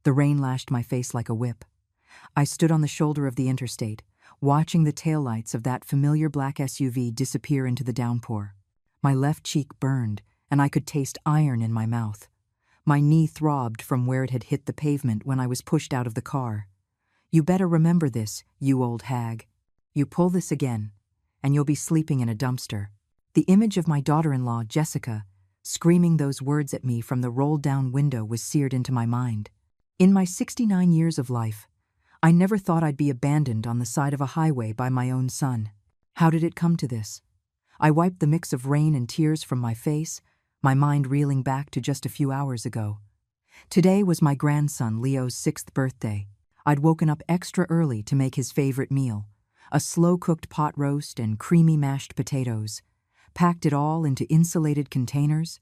The rain lashed my face like a whip. I stood on the shoulder of the interstate, watching the taillights of that familiar black SUV disappear into the downpour. My left cheek burned, and I could taste iron in my mouth. My knee throbbed from where it had hit the pavement when I was pushed out of the car. "You better remember this, you old hag. You pull this again, and you'll be sleeping in a dumpster." The image of my daughter-in-law, Jessica, screaming those words at me from the rolled-down window was seared into my mind. In my 69 years of life, I never thought I'd be abandoned on the side of a highway by my own son. How did it come to this? I wiped the mix of rain and tears from my face, my mind reeling back to just a few hours ago. Today was my grandson Leo's 6th birthday. I'd woken up extra early to make his favorite meal, a slow-cooked pot roast and creamy mashed potatoes, packed it all into insulated containers,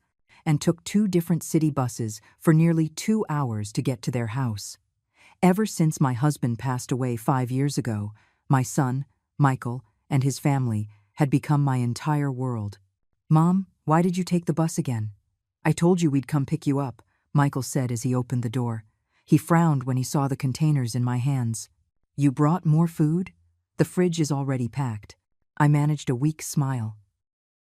and took 2 different city buses for nearly 2 hours to get to their house. Ever since my husband passed away 5 years ago, my son, Michael, and his family had become my entire world. "Mom, why did you take the bus again?" "I told you we'd come pick you up," Michael said as he opened the door. He frowned when he saw the containers in my hands. "You brought more food? The fridge is already packed." I managed a weak smile.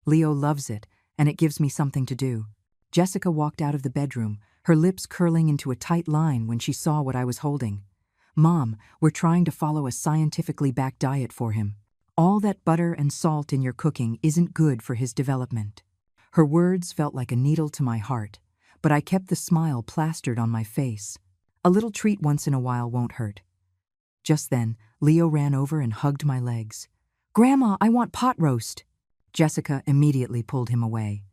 "Leo loves it, and it gives me something to do." Jessica walked out of the bedroom, her lips curling into a tight line when she saw what I was holding. "Mom, we're trying to follow a scientifically backed diet for him. All that butter and salt in your cooking isn't good for his development." Her words felt like a needle to my heart, but I kept the smile plastered on my face. A little treat once in a while won't hurt. Just then, Leo ran over and hugged my legs. "Grandma, I want pot roast." Jessica immediately pulled him away.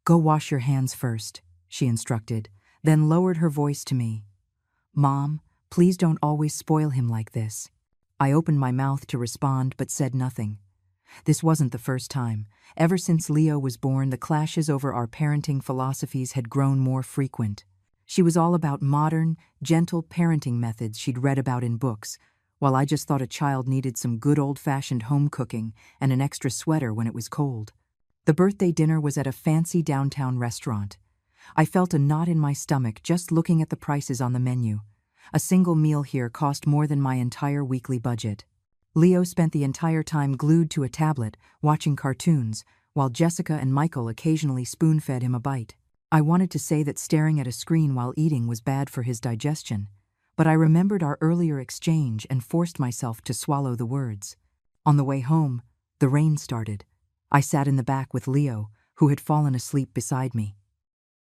"Go wash your hands first," she instructed, then lowered her voice to me. "Mom, please don't always spoil him like this." I opened my mouth to respond but said nothing. This wasn't the first time. Ever since Leo was born, the clashes over our parenting philosophies had grown more frequent. She was all about modern, gentle parenting methods she'd read about in books, while I just thought a child needed some good old-fashioned home cooking and an extra sweater when it was cold. The birthday dinner was at a fancy downtown restaurant. I felt a knot in my stomach just looking at the prices on the menu. A single meal here cost more than my entire weekly budget. Leo spent the entire time glued to a tablet, watching cartoons, while Jessica and Michael occasionally spoon-fed him a bite. I wanted to say that staring at a screen while eating was bad for his digestion, but I remembered our earlier exchange and forced myself to swallow the words. On the way home, the rain started. I sat in the back with Leo, who had fallen asleep beside me.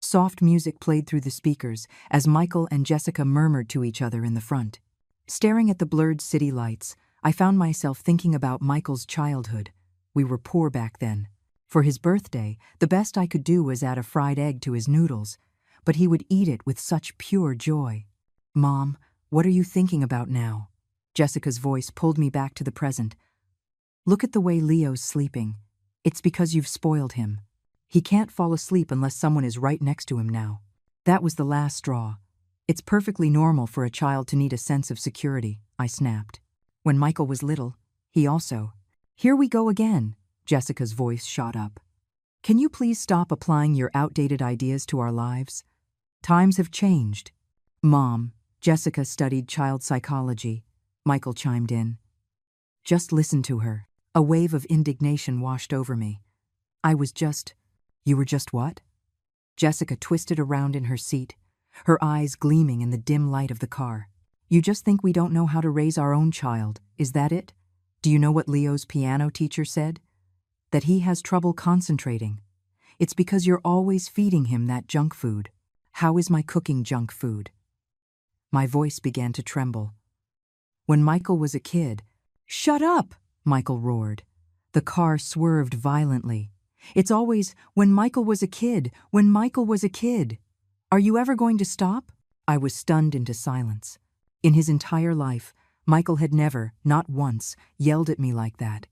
Soft music played through the speakers as Michael and Jessica murmured to each other in the front. Staring at the blurred city lights, I found myself thinking about Michael's childhood. We were poor back then. For his birthday, the best I could do was add a fried egg to his noodles, but he would eat it with such pure joy. "Mom, what are you thinking about now?" Jessica's voice pulled me back to the present. "Look at the way Leo's sleeping. It's because you've spoiled him. He can't fall asleep unless someone is right next to him now." That was the last straw. "It's perfectly normal for a child to need a sense of security," I snapped. "When Michael was little, he also—" "Here we go again," Jessica's voice shot up. "Can you please stop applying your outdated ideas to our lives? Times have changed." "Mom, Jessica studied child psychology," Michael chimed in. "Just listen to her." A wave of indignation washed over me. You were just what?" Jessica twisted around in her seat, her eyes gleaming in the dim light of the car. "You just think we don't know how to raise our own child, is that it? Do you know what Leo's piano teacher said? That he has trouble concentrating. It's because you're always feeding him that junk food." "How is my cooking junk food?" My voice began to tremble. "When Michael was a kid—" "Shut up!" Michael roared. The car swerved violently. "It's always, when Michael was a kid, when Michael was a kid. Are you ever going to stop?" I was stunned into silence. In his entire life, Michael had never, not once, yelled at me like that.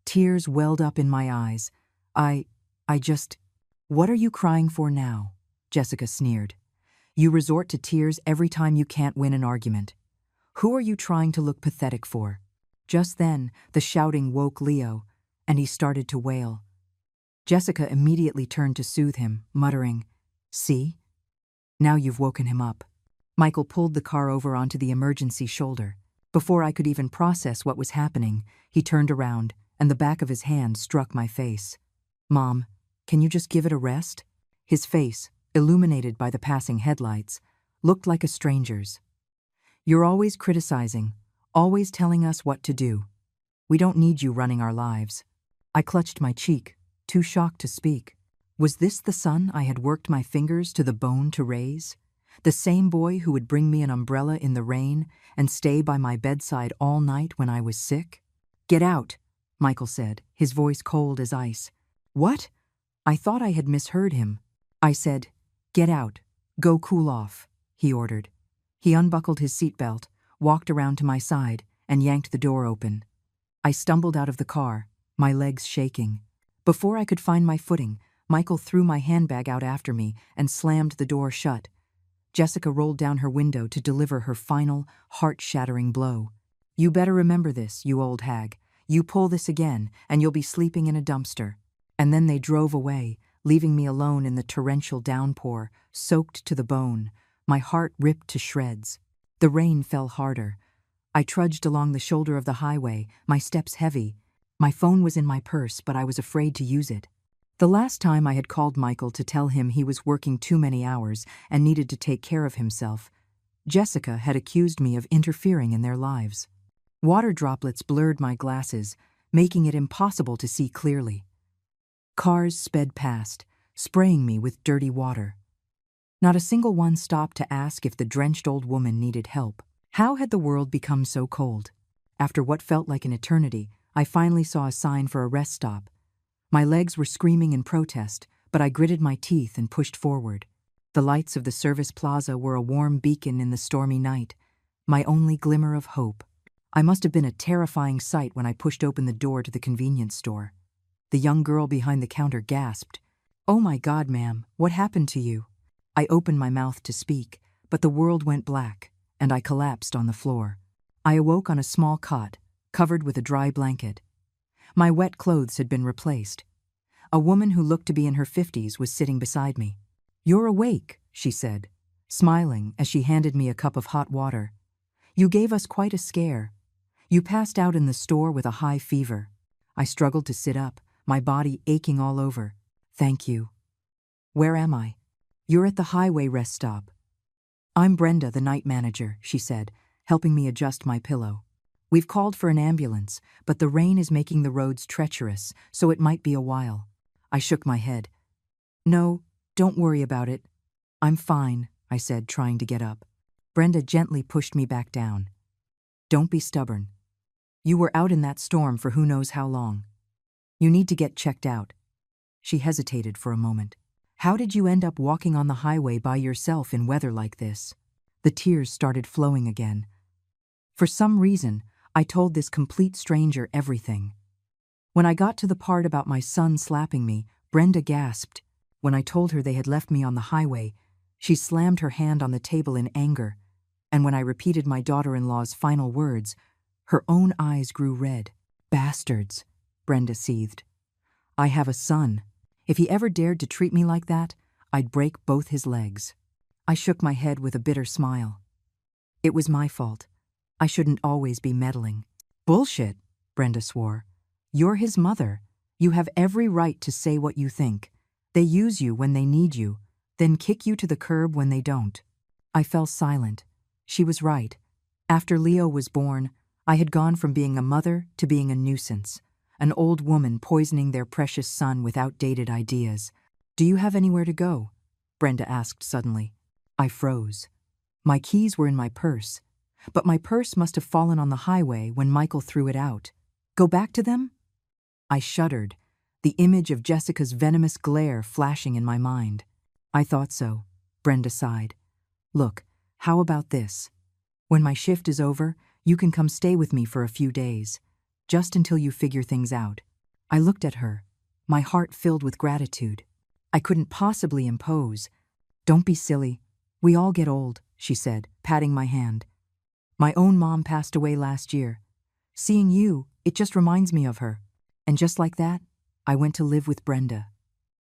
Tears welled up in my eyes. "What are you crying for now?" Jessica sneered. "You resort to tears every time you can't win an argument. Who are you trying to look pathetic for?" Just then, the shouting woke Leo, and he started to wail. Jessica immediately turned to soothe him, muttering, "See? Now you've woken him up." Michael pulled the car over onto the emergency shoulder. Before I could even process what was happening, he turned around, and the back of his hand struck my face. "Mom, can you just give it a rest?" His face, illuminated by the passing headlights, looked like a stranger's. "You're always criticizing, always telling us what to do. We don't need you running our lives." I clutched my cheek, too shocked to speak. Was this the son I had worked my fingers to the bone to raise? The same boy who would bring me an umbrella in the rain and stay by my bedside all night when I was sick? "Get out," Michael said, his voice cold as ice. "What?" I thought I had misheard him. I said, "Get out. Go cool off," he ordered. He unbuckled his seatbelt, walked around to my side, and yanked the door open. I stumbled out of the car, my legs shaking. Before I could find my footing, Michael threw my handbag out after me and slammed the door shut. Jessica rolled down her window to deliver her final, heart-shattering blow. "You better remember this, you old hag. You pull this again, and you'll be sleeping in a dumpster." And then they drove away, leaving me alone in the torrential downpour, soaked to the bone, my heart ripped to shreds. The rain fell harder. I trudged along the shoulder of the highway, my steps heavy. My phone was in my purse, but I was afraid to use it. The last time I had called Michael to tell him he was working too many hours and needed to take care of himself, Jessica had accused me of interfering in their lives. Water droplets blurred my glasses, making it impossible to see clearly. Cars sped past, spraying me with dirty water. Not a single one stopped to ask if the drenched old woman needed help. How had the world become so cold? After what felt like an eternity, I finally saw a sign for a rest stop. My legs were screaming in protest, but I gritted my teeth and pushed forward. The lights of the service plaza were a warm beacon in the stormy night, my only glimmer of hope. I must have been a terrifying sight when I pushed open the door to the convenience store. The young girl behind the counter gasped. "Oh my God, ma'am, what happened to you?" I opened my mouth to speak, but the world went black, and I collapsed on the floor. I awoke on a small cot, covered with a dry blanket. My wet clothes had been replaced. A woman who looked to be in her 50s was sitting beside me. "You're awake," she said, smiling as she handed me a cup of hot water. "You gave us quite a scare. You passed out in the store with a high fever." I struggled to sit up, my body aching all over. "Thank you." "Where am I?" "You're at the highway rest stop." "I'm Brenda, the night manager," she said, helping me adjust my pillow. "We've called for an ambulance, but the rain is making the roads treacherous, so it might be a while." I shook my head. "No, don't worry about it. I'm fine," I said, trying to get up. Brenda gently pushed me back down. "Don't be stubborn. You were out in that storm for who knows how long. You need to get checked out." She hesitated for a moment. "How did you end up walking on the highway by yourself in weather like this?" The tears started flowing again. For some reason, I told this complete stranger everything. When I got to the part about my son slapping me, Brenda gasped. When I told her they had left me on the highway, she slammed her hand on the table in anger, and when I repeated my daughter-in-law's final words, her own eyes grew red. "Bastards," Brenda seethed. "I have a son. If he ever dared to treat me like that, I'd break both his legs." I shook my head with a bitter smile. It was my fault. I shouldn't always be meddling. "Bullshit," Brenda swore. "You're his mother. You have every right to say what you think. They use you when they need you, then kick you to the curb when they don't." I fell silent. She was right. After Leo was born, I had gone from being a mother to being a nuisance, an old woman poisoning their precious son with outdated ideas. "Do you have anywhere to go?" Brenda asked suddenly. I froze. My keys were in my purse, but my purse must have fallen on the highway when Michael threw it out. "Go back to them?" I shuddered, the image of Jessica's venomous glare flashing in my mind. "I thought so," Brenda sighed. "Look, how about this? When my shift is over, you can come stay with me for a few days, just until you figure things out." I looked at her, my heart filled with gratitude. I couldn't possibly impose. "Don't be silly. We all get old," she said, patting my hand. "My own mom passed away last year. Seeing you, it just reminds me of her." And just like that, I went to live with Brenda.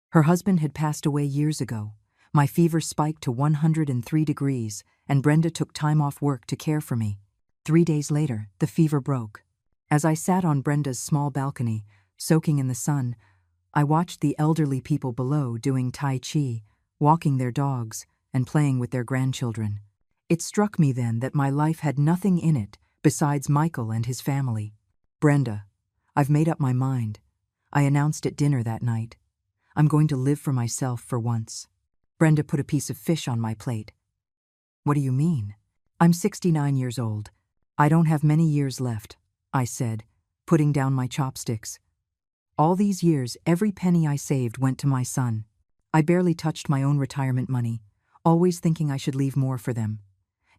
Her husband had passed away years ago. My fever spiked to 103 degrees, and Brenda took time off work to care for me. 3 days later, the fever broke. As I sat on Brenda's small balcony, soaking in the sun, I watched the elderly people below doing Tai Chi, walking their dogs, and playing with their grandchildren. It struck me then that my life had nothing in it besides Michael and his family. "Brenda, I've made up my mind," I announced at dinner that night. "I'm going to live for myself for once." Brenda put a piece of fish on my plate. "What do you mean?" "I'm 69 years old. I don't have many years left," I said, putting down my chopsticks. All these years, every penny I saved went to my son. I barely touched my own retirement money, always thinking I should leave more for them.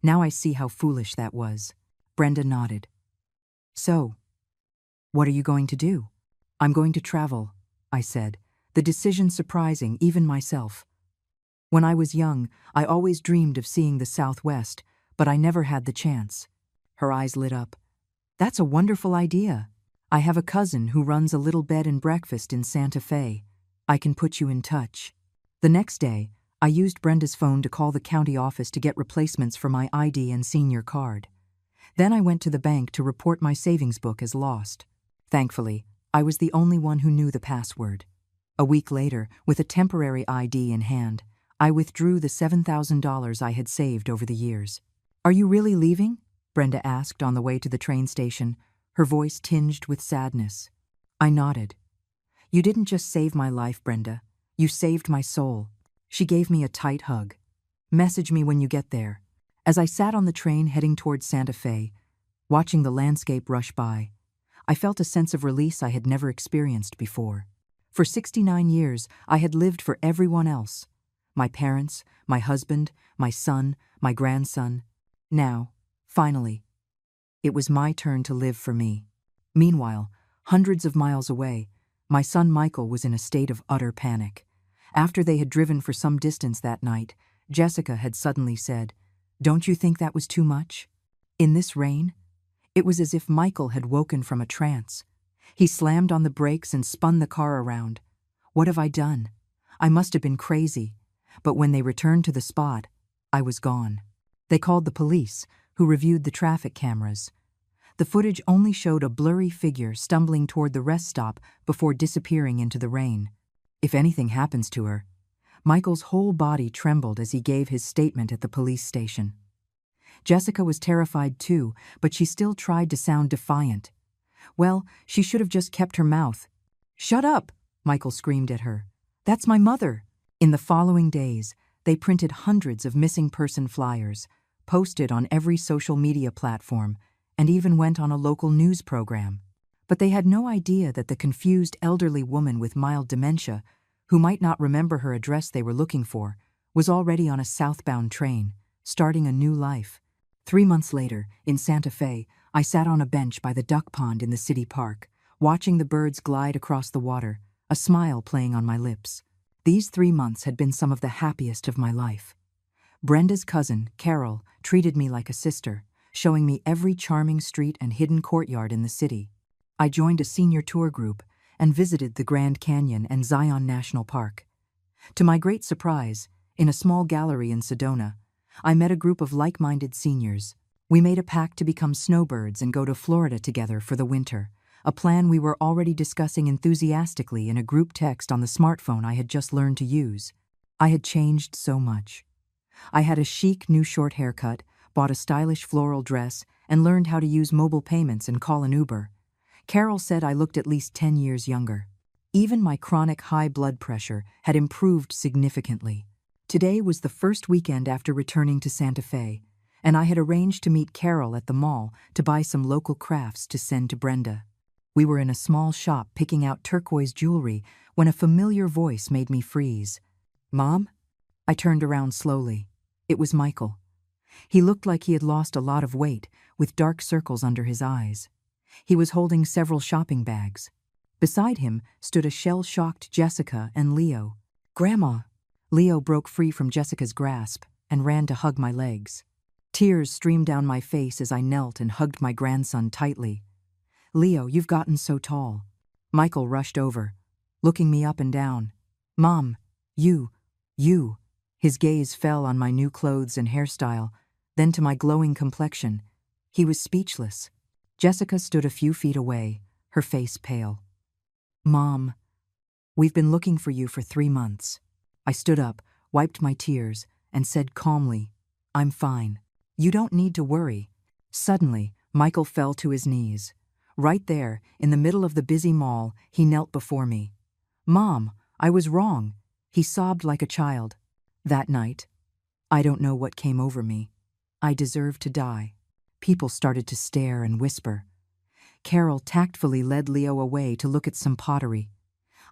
Now I see how foolish that was. Brenda nodded. "So, what are you going to do?" "I'm going to travel," I said, the decision surprising even myself. When I was young, I always dreamed of seeing the Southwest, but I never had the chance. Her eyes lit up. "That's a wonderful idea. I have a cousin who runs a little bed and breakfast in Santa Fe. I can put you in touch." The next day, I used Brenda's phone to call the county office to get replacements for my ID and senior card. Then I went to the bank to report my savings book as lost. Thankfully, I was the only one who knew the password. A week later, with a temporary ID in hand, I withdrew the $7,000 I had saved over the years. "Are you really leaving?" Brenda asked on the way to the train station, her voice tinged with sadness. I nodded. "You didn't just save my life, Brenda. You saved my soul." She gave me a tight hug. "Message me when you get there." As I sat on the train heading towards Santa Fe, watching the landscape rush by, I felt a sense of release I had never experienced before. For 69 years, I had lived for everyone else. My parents, my husband, my son, my grandson. Now, finally, it was my turn to live for me. Meanwhile, hundreds of miles away, my son Michael was in a state of utter panic. After they had driven for some distance that night, Jessica had suddenly said, "Don't you think that was too much? In this rain?" It was as if Michael had woken from a trance. He slammed on the brakes and spun the car around. What have I done? I must have been crazy. But when they returned to the spot, I was gone. They called the police, who reviewed the traffic cameras. The footage only showed a blurry figure stumbling toward the rest stop before disappearing into the rain. If anything happens to her. Michael's whole body trembled as he gave his statement at the police station. Jessica was terrified too, but she still tried to sound defiant. Well, she should have just kept her mouth. "Shut up!" Michael screamed at her. "That's my mother." In the following days, they printed hundreds of missing person flyers, posted on every social media platform, and even went on a local news program. But they had no idea that the confused elderly woman with mild dementia, who might not remember her address they were looking for, was already on a southbound train, starting a new life. 3 months later, in Santa Fe, I sat on a bench by the duck pond in the city park, watching the birds glide across the water, a smile playing on my lips. These 3 months had been some of the happiest of my life. Brenda's cousin, Carol, treated me like a sister, showing me every charming street and hidden courtyard in the city. I joined a senior tour group and visited the Grand Canyon and Zion National Park. To my great surprise, in a small gallery in Sedona, I met a group of like-minded seniors. We made a pact to become snowbirds and go to Florida together for the winter, a plan we were already discussing enthusiastically in a group text on the smartphone I had just learned to use. I had changed so much. I had a chic new short haircut, bought a stylish floral dress, and learned how to use mobile payments and call an Uber. Carol said I looked at least 10 years younger. Even my chronic high blood pressure had improved significantly. Today was the first weekend after returning to Santa Fe, and I had arranged to meet Carol at the mall to buy some local crafts to send to Brenda. We were in a small shop picking out turquoise jewelry when a familiar voice made me freeze. "Mom?" I turned around slowly. It was Michael. He looked like he had lost a lot of weight, with dark circles under his eyes. He was holding several shopping bags. Beside him stood a shell-shocked Jessica and Leo. "Grandma!" Leo broke free from Jessica's grasp and ran to hug my legs. Tears streamed down my face as I knelt and hugged my grandson tightly. "Leo, you've gotten so tall." Michael rushed over, looking me up and down. "Mom, you. His gaze fell on my new clothes and hairstyle, then to my glowing complexion. He was speechless. Jessica stood a few feet away, her face pale. "Mom, we've been looking for you for 3 months." I stood up, wiped my tears, and said calmly, "I'm fine. You don't need to worry." Suddenly, Michael fell to his knees. Right there, in the middle of the busy mall, he knelt before me. "Mom, I was wrong," he sobbed like a child. That night, I don't know what came over me. I deserved to die. People started to stare and whisper. Carol tactfully led Leo away to look at some pottery.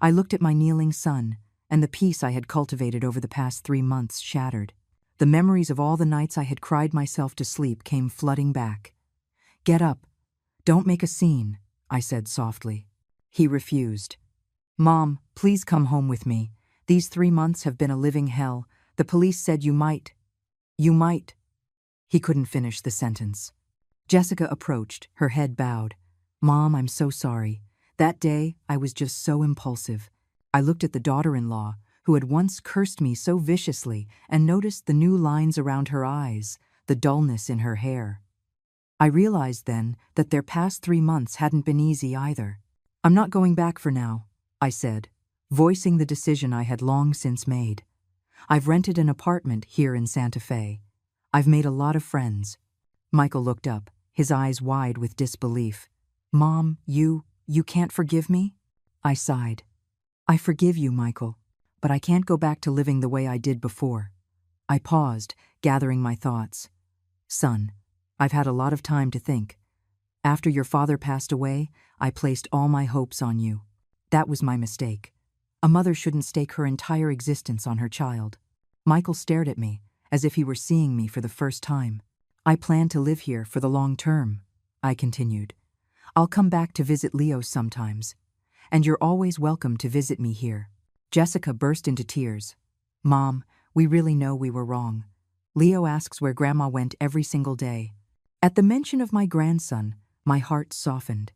I looked at my kneeling son, and the peace I had cultivated over the past 3 months shattered. The memories of all the nights I had cried myself to sleep came flooding back. "Get up. Don't make a scene," I said softly. He refused. "Mom, please come home with me. These 3 months have been a living hell. The police said you might. He couldn't finish the sentence. Jessica approached, her head bowed. "Mom, I'm so sorry. That day, I was just so impulsive." I looked at the daughter-in-law, who had once cursed me so viciously, and noticed the new lines around her eyes, the dullness in her hair. I realized then that their past 3 months hadn't been easy either. "I'm not going back for now," I said, voicing the decision I had long since made. "I've rented an apartment here in Santa Fe. I've made a lot of friends." Michael looked up, his eyes wide with disbelief. "Mom, you can't forgive me?" I sighed. "I forgive you, Michael, but I can't go back to living the way I did before." I paused, gathering my thoughts. "Son, I've had a lot of time to think. After your father passed away, I placed all my hopes on you. That was my mistake. A mother shouldn't stake her entire existence on her child." Michael stared at me, as if he were seeing me for the first time. "I plan to live here for the long term," I continued. "I'll come back to visit Leo sometimes. And you're always welcome to visit me here." Jessica burst into tears. "Mom, we really know we were wrong. Leo asks where Grandma went every single day." At the mention of my grandson, my heart softened.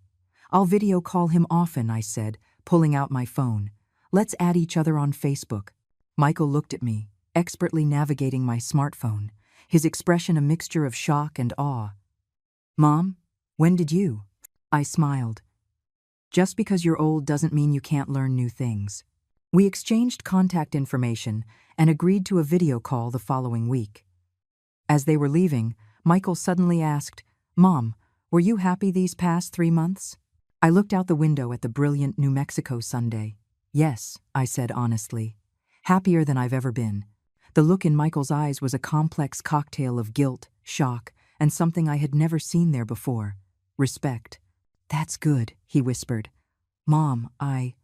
"I'll video call him often," I said, pulling out my phone. "Let's add each other on Facebook." Michael looked at me, expertly navigating my smartphone, his expression a mixture of shock and awe. "Mom, when did you?" I smiled. "Just because you're old doesn't mean you can't learn new things." We exchanged contact information and agreed to a video call the following week. As they were leaving, Michael suddenly asked, "Mom, were you happy these past 3 months?" I looked out the window at the brilliant New Mexico Sunday. "Yes," I said honestly. "Happier than I've ever been." The look in Michael's eyes was a complex cocktail of guilt, shock, and something I had never seen there before: respect. "That's good," he whispered. "Mom, I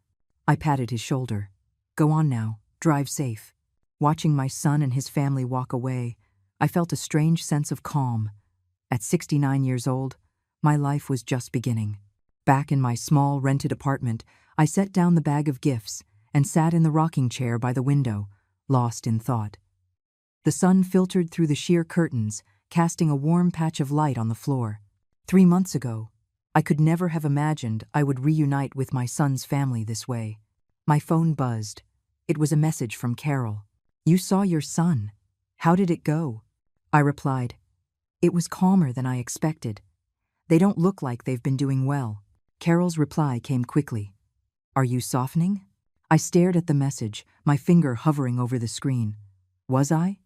patted his shoulder. "Go on now, drive safe." Watching my son and his family walk away, I felt a strange sense of calm. At 69 years old, my life was just beginning. Back in my small rented apartment, I set down the bag of gifts and sat in the rocking chair by the window, lost in thought. The sun filtered through the sheer curtains, casting a warm patch of light on the floor. 3 months ago, I could never have imagined I would reunite with my son's family this way. My phone buzzed. It was a message from Carol. "You saw your son. How did it go?" I replied, "It was calmer than I expected. They don't look like they've been doing well." Carol's reply came quickly. "Are you softening?" I stared at the message, my finger hovering over the screen. Was I?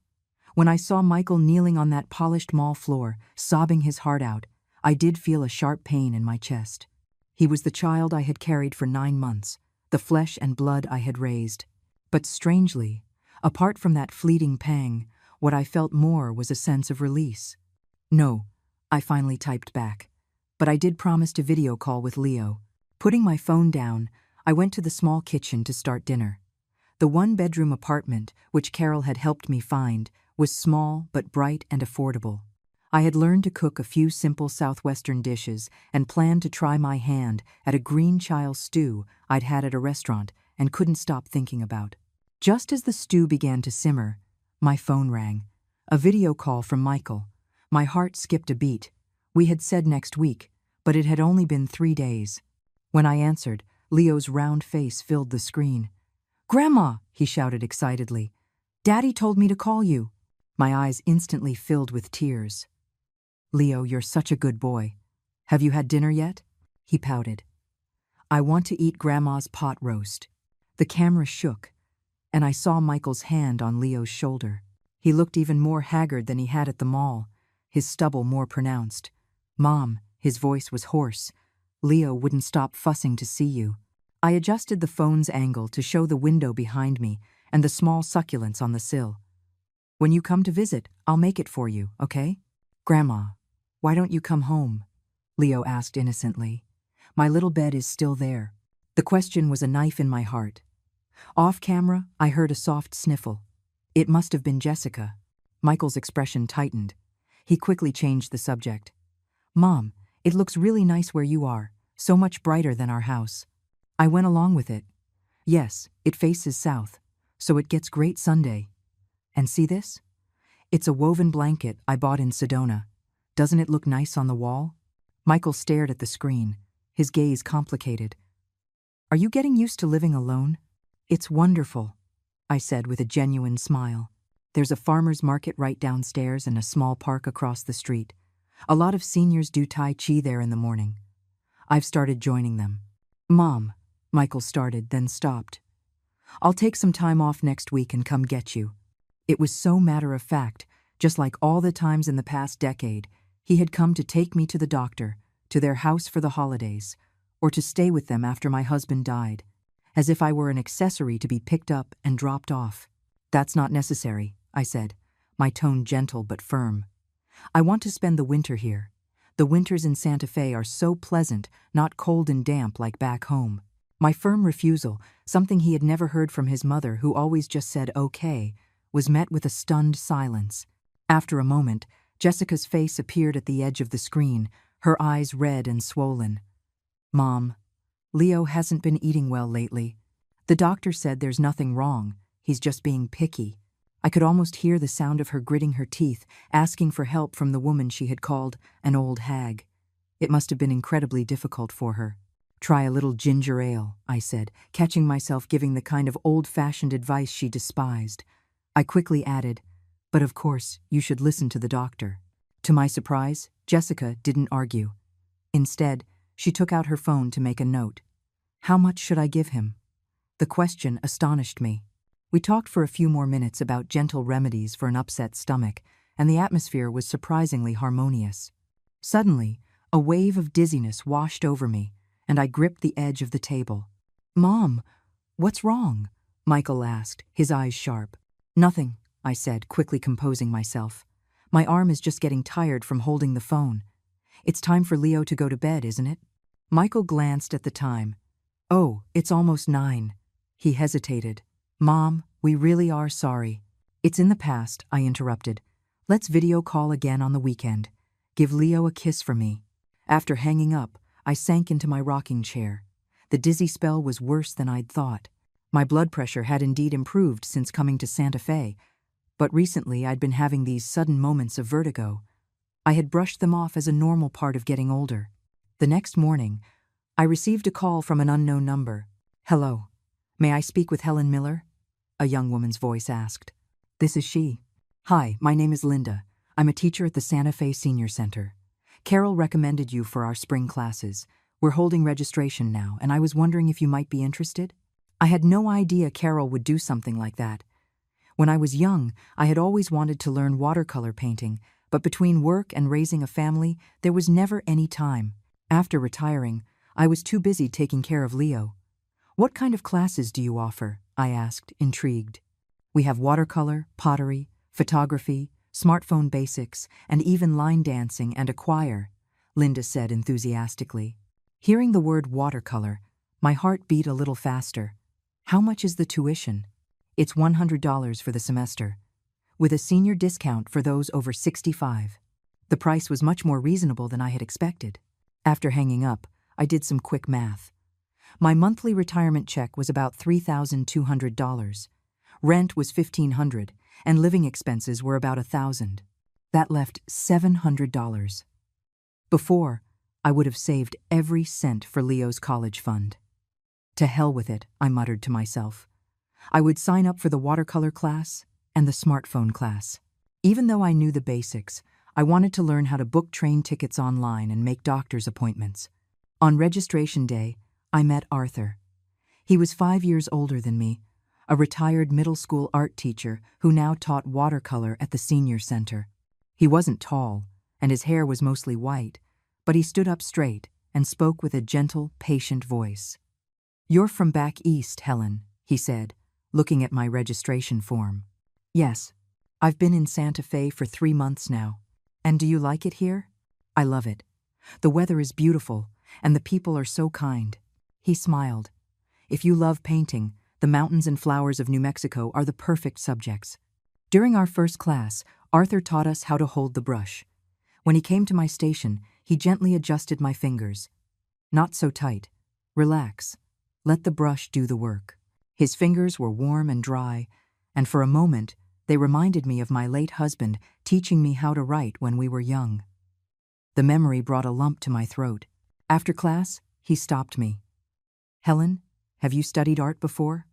When I saw Michael kneeling on that polished mall floor, sobbing his heart out, I did feel a sharp pain in my chest. He was the child I had carried for 9 months, the flesh and blood I had raised. But strangely, apart from that fleeting pang, what I felt more was a sense of release. "No," I finally typed back. "But I did promise to video call with Leo." Putting my phone down, I went to the small kitchen to start dinner. The 1-bedroom apartment, which Carol had helped me find, was small but bright and affordable. I had learned to cook a few simple Southwestern dishes and planned to try my hand at a green child stew I'd had at a restaurant and couldn't stop thinking about. Just as the stew began to simmer, my phone rang. A video call from Michael. My heart skipped a beat. We had said next week, but it had only been 3 days. When I answered, Leo's round face filled the screen. "Grandma," he shouted excitedly. "Daddy told me to call you." My eyes instantly filled with tears. "Leo, you're such a good boy. Have you had dinner yet?" He pouted. "I want to eat Grandma's pot roast." The camera shook, and I saw Michael's hand on Leo's shoulder. He looked even more haggard than he had at the mall, his stubble more pronounced. "Mom," his voice was hoarse, "Leo wouldn't stop fussing to see you." I adjusted the phone's angle to show the window behind me and the small succulents on the sill. "When you come to visit, I'll make it for you, okay?" "Grandma, why don't you come home?" Leo asked innocently. "My little bed is still there." The question was a knife in my heart. Off camera, I heard a soft sniffle. It must have been Jessica. Michael's expression tightened. He quickly changed the subject. "Mom, it looks really nice where you are, so much brighter than our house." I went along with it. "Yes, it faces south, so it gets great Sunday. And see this? It's a woven blanket I bought in Sedona. Doesn't it look nice on the wall?" Michael stared at the screen, his gaze complicated. "Are you getting used to living alone?" "It's wonderful," I said with a genuine smile. "There's a farmer's market right downstairs and a small park across the street. A lot of seniors do Tai Chi there in the morning. I've started joining them." "Mom," Michael started, then stopped. "I'll take some time off next week and come get you." It was so matter-of-fact, just like all the times in the past decade, he had come to take me to the doctor, to their house for the holidays, or to stay with them after my husband died, as if I were an accessory to be picked up and dropped off. "That's not necessary," I said, my tone gentle but firm. "I want to spend the winter here. The winters in Santa Fe are so pleasant, not cold and damp like back home." My firm refusal, something he had never heard from his mother who always just said okay, was met with a stunned silence. After a moment, Jessica's face appeared at the edge of the screen, her eyes red and swollen. "Mom, Leo hasn't been eating well lately. The doctor said there's nothing wrong, he's just being picky." I could almost hear the sound of her gritting her teeth, asking for help from the woman she had called an old hag. It must have been incredibly difficult for her. "Try a little ginger ale," I said, catching myself giving the kind of old-fashioned advice she despised. I quickly added, "But of course, you should listen to the doctor." To my surprise, Jessica didn't argue. Instead, she took out her phone to make a note. "How much should I give him?" The question astonished me. We talked for a few more minutes about gentle remedies for an upset stomach, and the atmosphere was surprisingly harmonious. Suddenly, a wave of dizziness washed over me, and I gripped the edge of the table. "Mom, what's wrong?" Michael asked, his eyes sharp. "Nothing," I said, quickly composing myself. "My arm is just getting tired from holding the phone. It's time for Leo to go to bed, isn't it?" Michael glanced at the time. "Oh, it's almost 9. He hesitated. "Mom, we really are sorry." "It's in the past," I interrupted. "Let's video call again on the weekend. Give Leo a kiss for me." After hanging up, I sank into my rocking chair. The dizzy spell was worse than I'd thought. My blood pressure had indeed improved since coming to Santa Fe, but recently I'd been having these sudden moments of vertigo. I had brushed them off as a normal part of getting older. The next morning, I received a call from an unknown number. "Hello. May I speak with Helen Miller?" a young woman's voice asked. "This is she." "Hi, my name is Linda. I'm a teacher at the Santa Fe Senior Center. Carol recommended you for our spring classes. We're holding registration now, and I was wondering if you might be interested." I had no idea Carol would do something like that. When I was young, I had always wanted to learn watercolor painting, but between work and raising a family, there was never any time. After retiring, I was too busy taking care of Leo. "What kind of classes do you offer?" I asked, intrigued. "We have watercolor, pottery, photography, smartphone basics, and even line dancing and a choir," Linda said enthusiastically. Hearing the word watercolor, my heart beat a little faster. "How much is the tuition?" "It's $100 for the semester, with a senior discount for those over 65. The price was much more reasonable than I had expected. After hanging up, I did some quick math. My monthly retirement check was about $3,200. Rent was $1,500, and living expenses were about $1,000. That left $700. Before, I would have saved every cent for Leo's college fund. "To hell with it," I muttered to myself. I would sign up for the watercolor class and the smartphone class. Even though I knew the basics, I wanted to learn how to book train tickets online and make doctor's appointments. On registration day, I met Arthur. He was 5 years older than me, a retired middle school art teacher who now taught watercolor at the senior center. He wasn't tall, and his hair was mostly white, but he stood up straight and spoke with a gentle, patient voice. "You're from back east, Helen," he said, looking at my registration form. "Yes, I've been in Santa Fe for 3 months now. And do you like it here?" "I love it. The weather is beautiful, and the people are so kind." He smiled. "If you love painting, the mountains and flowers of New Mexico are the perfect subjects." During our first class, Arthur taught us how to hold the brush. When he came to my station, he gently adjusted my fingers. "Not so tight. Relax. Let the brush do the work." His fingers were warm and dry, and for a moment, they reminded me of my late husband teaching me how to write when we were young. The memory brought a lump to my throat. After class, he stopped me. "Helen, have you studied art before?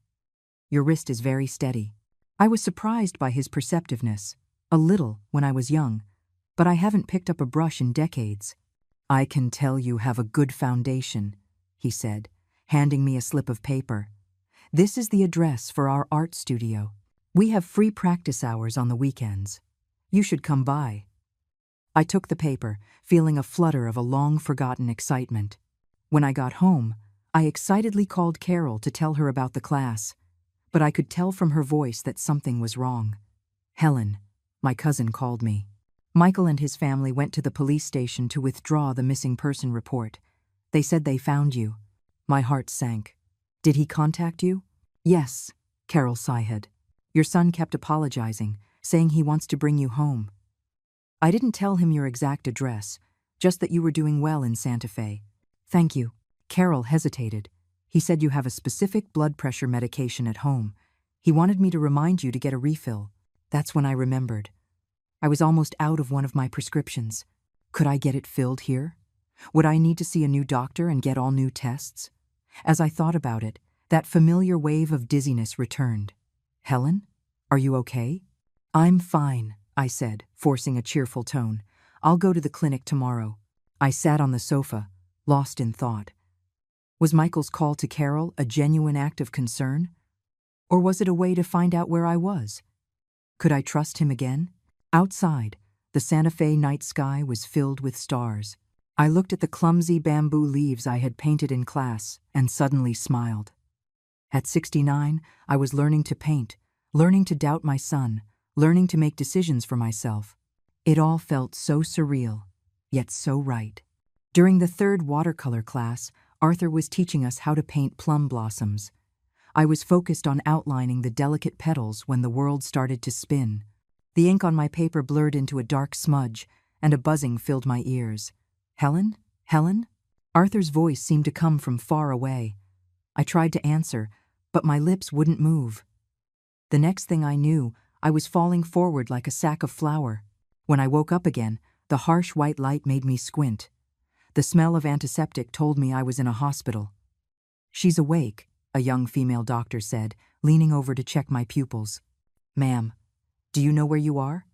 Your wrist is very steady." I was surprised by his perceptiveness, a little when I was young, but I haven't picked up a brush in decades. "I can tell you have a good foundation," he said, handing me a slip of paper. "This is the address for our art studio. We have free practice hours on the weekends. You should come by." I took the paper, feeling a flutter of a long-forgotten excitement. When I got home, I excitedly called Carol to tell her about the class, but I could tell from her voice that something was wrong. "Helen," my cousin called me. "Michael and his family went to the police station to withdraw the missing person report. They said they found you." My heart sank. "Did he contact you?" "Yes," Carol sighed. "Your son kept apologizing, saying he wants to bring you home." "I didn't tell him your exact address, just that you were doing well in Santa Fe." "Thank you." Carol hesitated. "He said you have a specific blood pressure medication at home. He wanted me to remind you to get a refill." That's when I remembered. I was almost out of one of my prescriptions. Could I get it filled here? Would I need to see a new doctor and get all new tests? As I thought about it, that familiar wave of dizziness returned. "Helen, are you okay?" "I'm fine," I said, forcing a cheerful tone. "I'll go to the clinic tomorrow." I sat on the sofa, lost in thought. Was Michael's call to Carol a genuine act of concern? Or was it a way to find out where I was? Could I trust him again? Outside, the Santa Fe night sky was filled with stars. I looked at the clumsy bamboo leaves I had painted in class and suddenly smiled. At 69, I was learning to paint, learning to doubt my son, learning to make decisions for myself. It all felt so surreal, yet so right. During the third watercolor class, Arthur was teaching us how to paint plum blossoms. I was focused on outlining the delicate petals when the world started to spin. The ink on my paper blurred into a dark smudge, and a buzzing filled my ears. "Helen? Helen?" Arthur's voice seemed to come from far away. I tried to answer, but my lips wouldn't move. The next thing I knew, I was falling forward like a sack of flour. When I woke up again, the harsh white light made me squint. The smell of antiseptic told me I was in a hospital. "She's awake," a young female doctor said, leaning over to check my pupils. "Ma'am, do you know where you are?"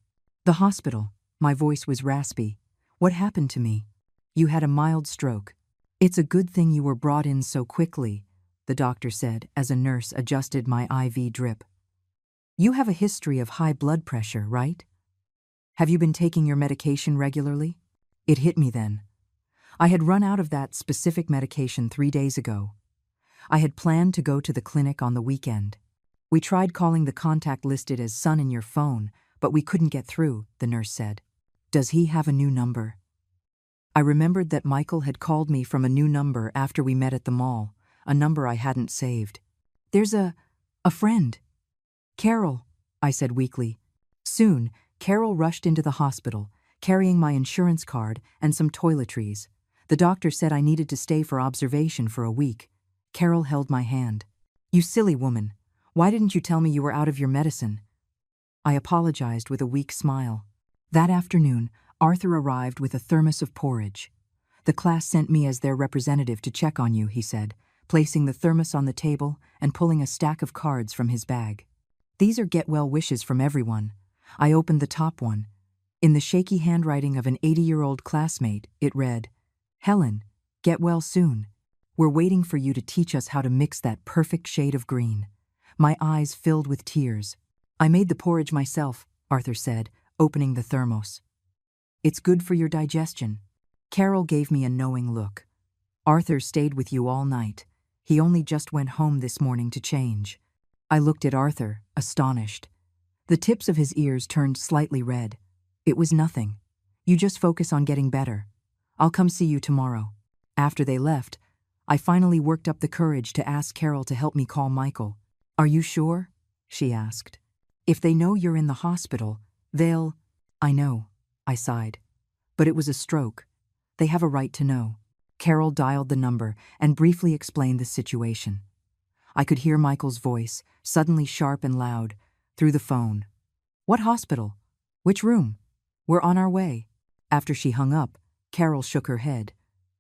"The hospital." My voice was raspy. "What happened to me?" "You had a mild stroke. It's a good thing you were brought in so quickly," the doctor said as a nurse adjusted my IV drip. "You have a history of high blood pressure, right? Have you been taking your medication regularly?" It hit me then. I had run out of that specific medication 3 days ago. I had planned to go to the clinic on the weekend. "We tried calling the contact listed as son in your phone, but we couldn't get through," the nurse said. "Does he have a new number?" I remembered that Michael had called me from a new number after we met at the mall, a number I hadn't saved. "There's a friend." "Carol," I said weakly. Soon, Carol rushed into the hospital, carrying my insurance card and some toiletries. The doctor said I needed to stay for observation for a week. Carol held my hand. "You silly woman. Why didn't you tell me you were out of your medicine?" I apologized with a weak smile. That afternoon, Arthur arrived with a thermos of porridge. "The class sent me as their representative to check on you," he said, placing the thermos on the table and pulling a stack of cards from his bag. "These are get-well wishes from everyone. I opened the top one. In the shaky handwriting of an 80-year-old classmate, it read, "Helen, get well soon. We're waiting for you to teach us how to mix that perfect shade of green." My eyes filled with tears. "I made the porridge myself," Arthur said, opening the thermos. "It's good for your digestion." Carol gave me a knowing look. "Arthur stayed with you all night. He only just went home this morning to change." I looked at Arthur, astonished. The tips of his ears turned slightly red. "It was nothing. You just focus on getting better. I'll come see you tomorrow." After they left, I finally worked up the courage to ask Carol to help me call Michael. "Are you sure?" she asked. "If they know you're in the hospital, they'll—" "I know," I sighed. "But it was a stroke. They have a right to know." Carol dialed the number and briefly explained the situation. I could hear Michael's voice, suddenly sharp and loud, through the phone. "What hospital? Which room? We're on our way." After she hung up, Carol shook her head.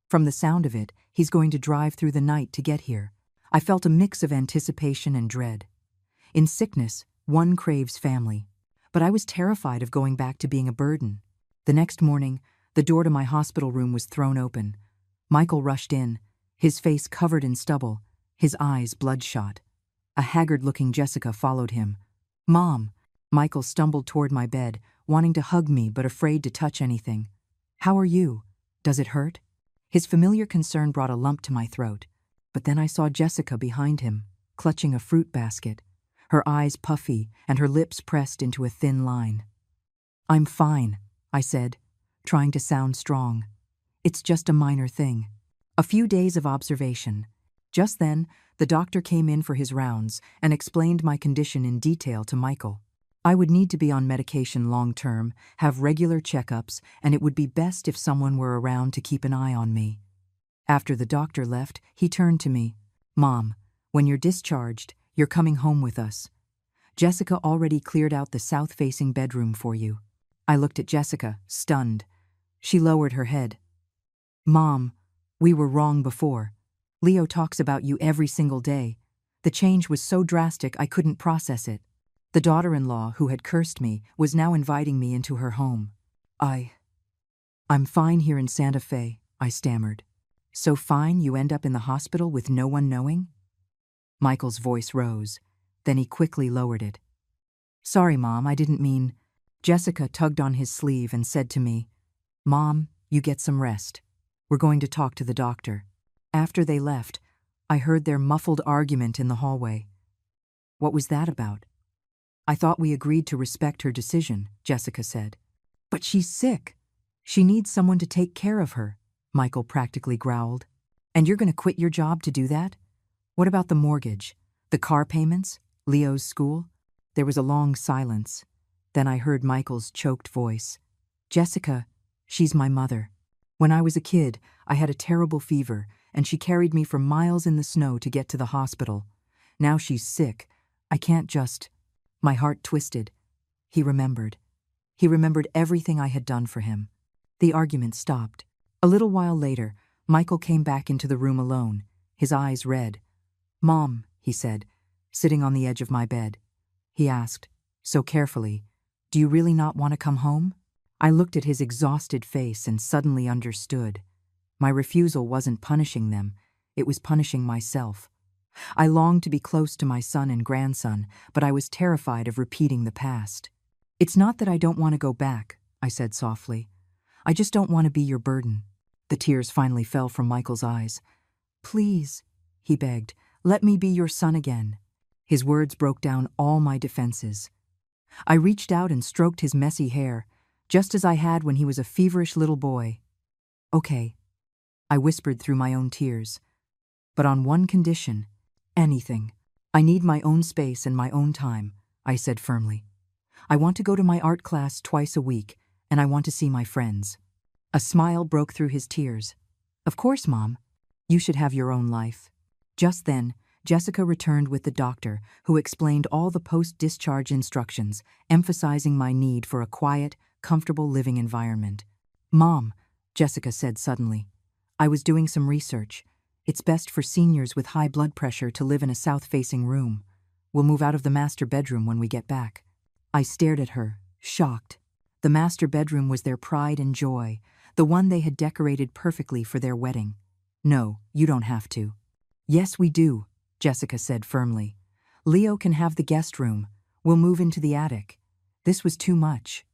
"From the sound of it, he's going to drive through the night to get here." I felt a mix of anticipation and dread. In sickness, one craves family. But I was terrified of going back to being a burden. The next morning, the door to my hospital room was thrown open. Michael rushed in, his face covered in stubble, his eyes bloodshot. A haggard-looking Jessica followed him. "Mom!" Michael stumbled toward my bed, wanting to hug me but afraid to touch anything. "How are you? Does it hurt?" His familiar concern brought a lump to my throat. But then I saw Jessica behind him, clutching a fruit basket, her eyes puffy and her lips pressed into a thin line. "I'm fine," I said, trying to sound strong. "It's just a minor thing." A few days of observation. Just then, the doctor came in for his rounds and explained my condition in detail to Michael. I would need to be on medication long-term, have regular checkups, and it would be best if someone were around to keep an eye on me. After the doctor left, he turned to me. "Mom, when you're discharged, you're coming home with us. Jessica already cleared out the south-facing bedroom for you." I looked at Jessica, stunned. She lowered her head. "Mom, we were wrong before. Leo talks about you every single day. The change was so drastic I couldn't process it." The daughter-in-law who had cursed me was now inviting me into her home. I'm fine here in Santa Fe," I stammered. "So fine you end up in the hospital with no one knowing?" Michael's voice rose. Then he quickly lowered it. "Sorry, Mom, I didn't mean—" Jessica tugged on his sleeve and said to me, "Mom, you get some rest. We're going to talk to the doctor." After they left, I heard their muffled argument in the hallway. "What was that about?" "I thought we agreed to respect her decision," Jessica said. "But she's sick. She needs someone to take care of her," Michael practically growled. "And you're going to quit your job to do that? What about the mortgage, the car payments, Leo's school?" There was a long silence. Then I heard Michael's choked voice. "Jessica, she's my mother. When I was a kid, I had a terrible fever, and she carried me for miles in the snow to get to the hospital. Now she's sick. I can't just—" My heart twisted. He remembered. He remembered everything I had done for him. The argument stopped. A little while later, Michael came back into the room alone, his eyes red. "Mom," he said, sitting on the edge of my bed. He asked, so carefully, "Do you really not want to come home?" I looked at his exhausted face and suddenly understood. My refusal wasn't punishing them, it was punishing myself. I longed to be close to my son and grandson, but I was terrified of repeating the past. "It's not that I don't want to go back," I said softly. "I just don't want to be your burden." The tears finally fell from Michael's eyes. "Please," he begged, "let me be your son again." His words broke down all my defenses. I reached out and stroked his messy hair, just as I had when he was a feverish little boy. "Okay," I whispered through my own tears. "But on one condition. Anything. I need my own space and my own time," I said firmly. "I want to go to my art class twice a week, and I want to see my friends." A smile broke through his tears. "Of course, Mom. You should have your own life." Just then, Jessica returned with the doctor, who explained all the post-discharge instructions, emphasizing my need for a quiet, comfortable living environment. "Mom," Jessica said suddenly, "I was doing some research. It's best for seniors with high blood pressure to live in a south-facing room. We'll move out of the master bedroom when we get back." I stared at her, shocked. The master bedroom was their pride and joy, the one they had decorated perfectly for their wedding. "No, you don't have to." "Yes, we do," Jessica said firmly. "Leo can have the guest room. We'll move into the attic." This was too much.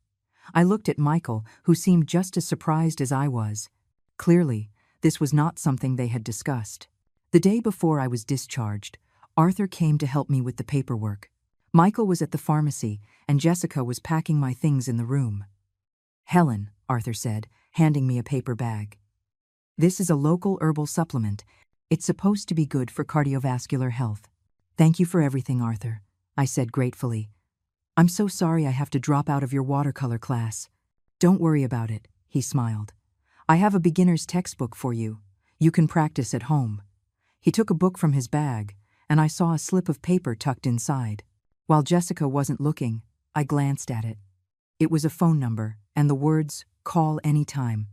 I looked at Michael, who seemed just as surprised as I was. Clearly, this was not something they had discussed. The day before I was discharged, Arthur came to help me with the paperwork. Michael was at the pharmacy, and Jessica was packing my things in the room. "Helen," Arthur said, handing me a paper bag. "This is a local herbal supplement. It's supposed to be good for cardiovascular health." "Thank you for everything, Arthur," I said gratefully. "I'm so sorry I have to drop out of your watercolor class." "Don't worry about it," he smiled. "I have a beginner's textbook for you. You can practice at home." He took a book from his bag, and I saw a slip of paper tucked inside. While Jessica wasn't looking, I glanced at it. It was a phone number, and the words, "Call anytime."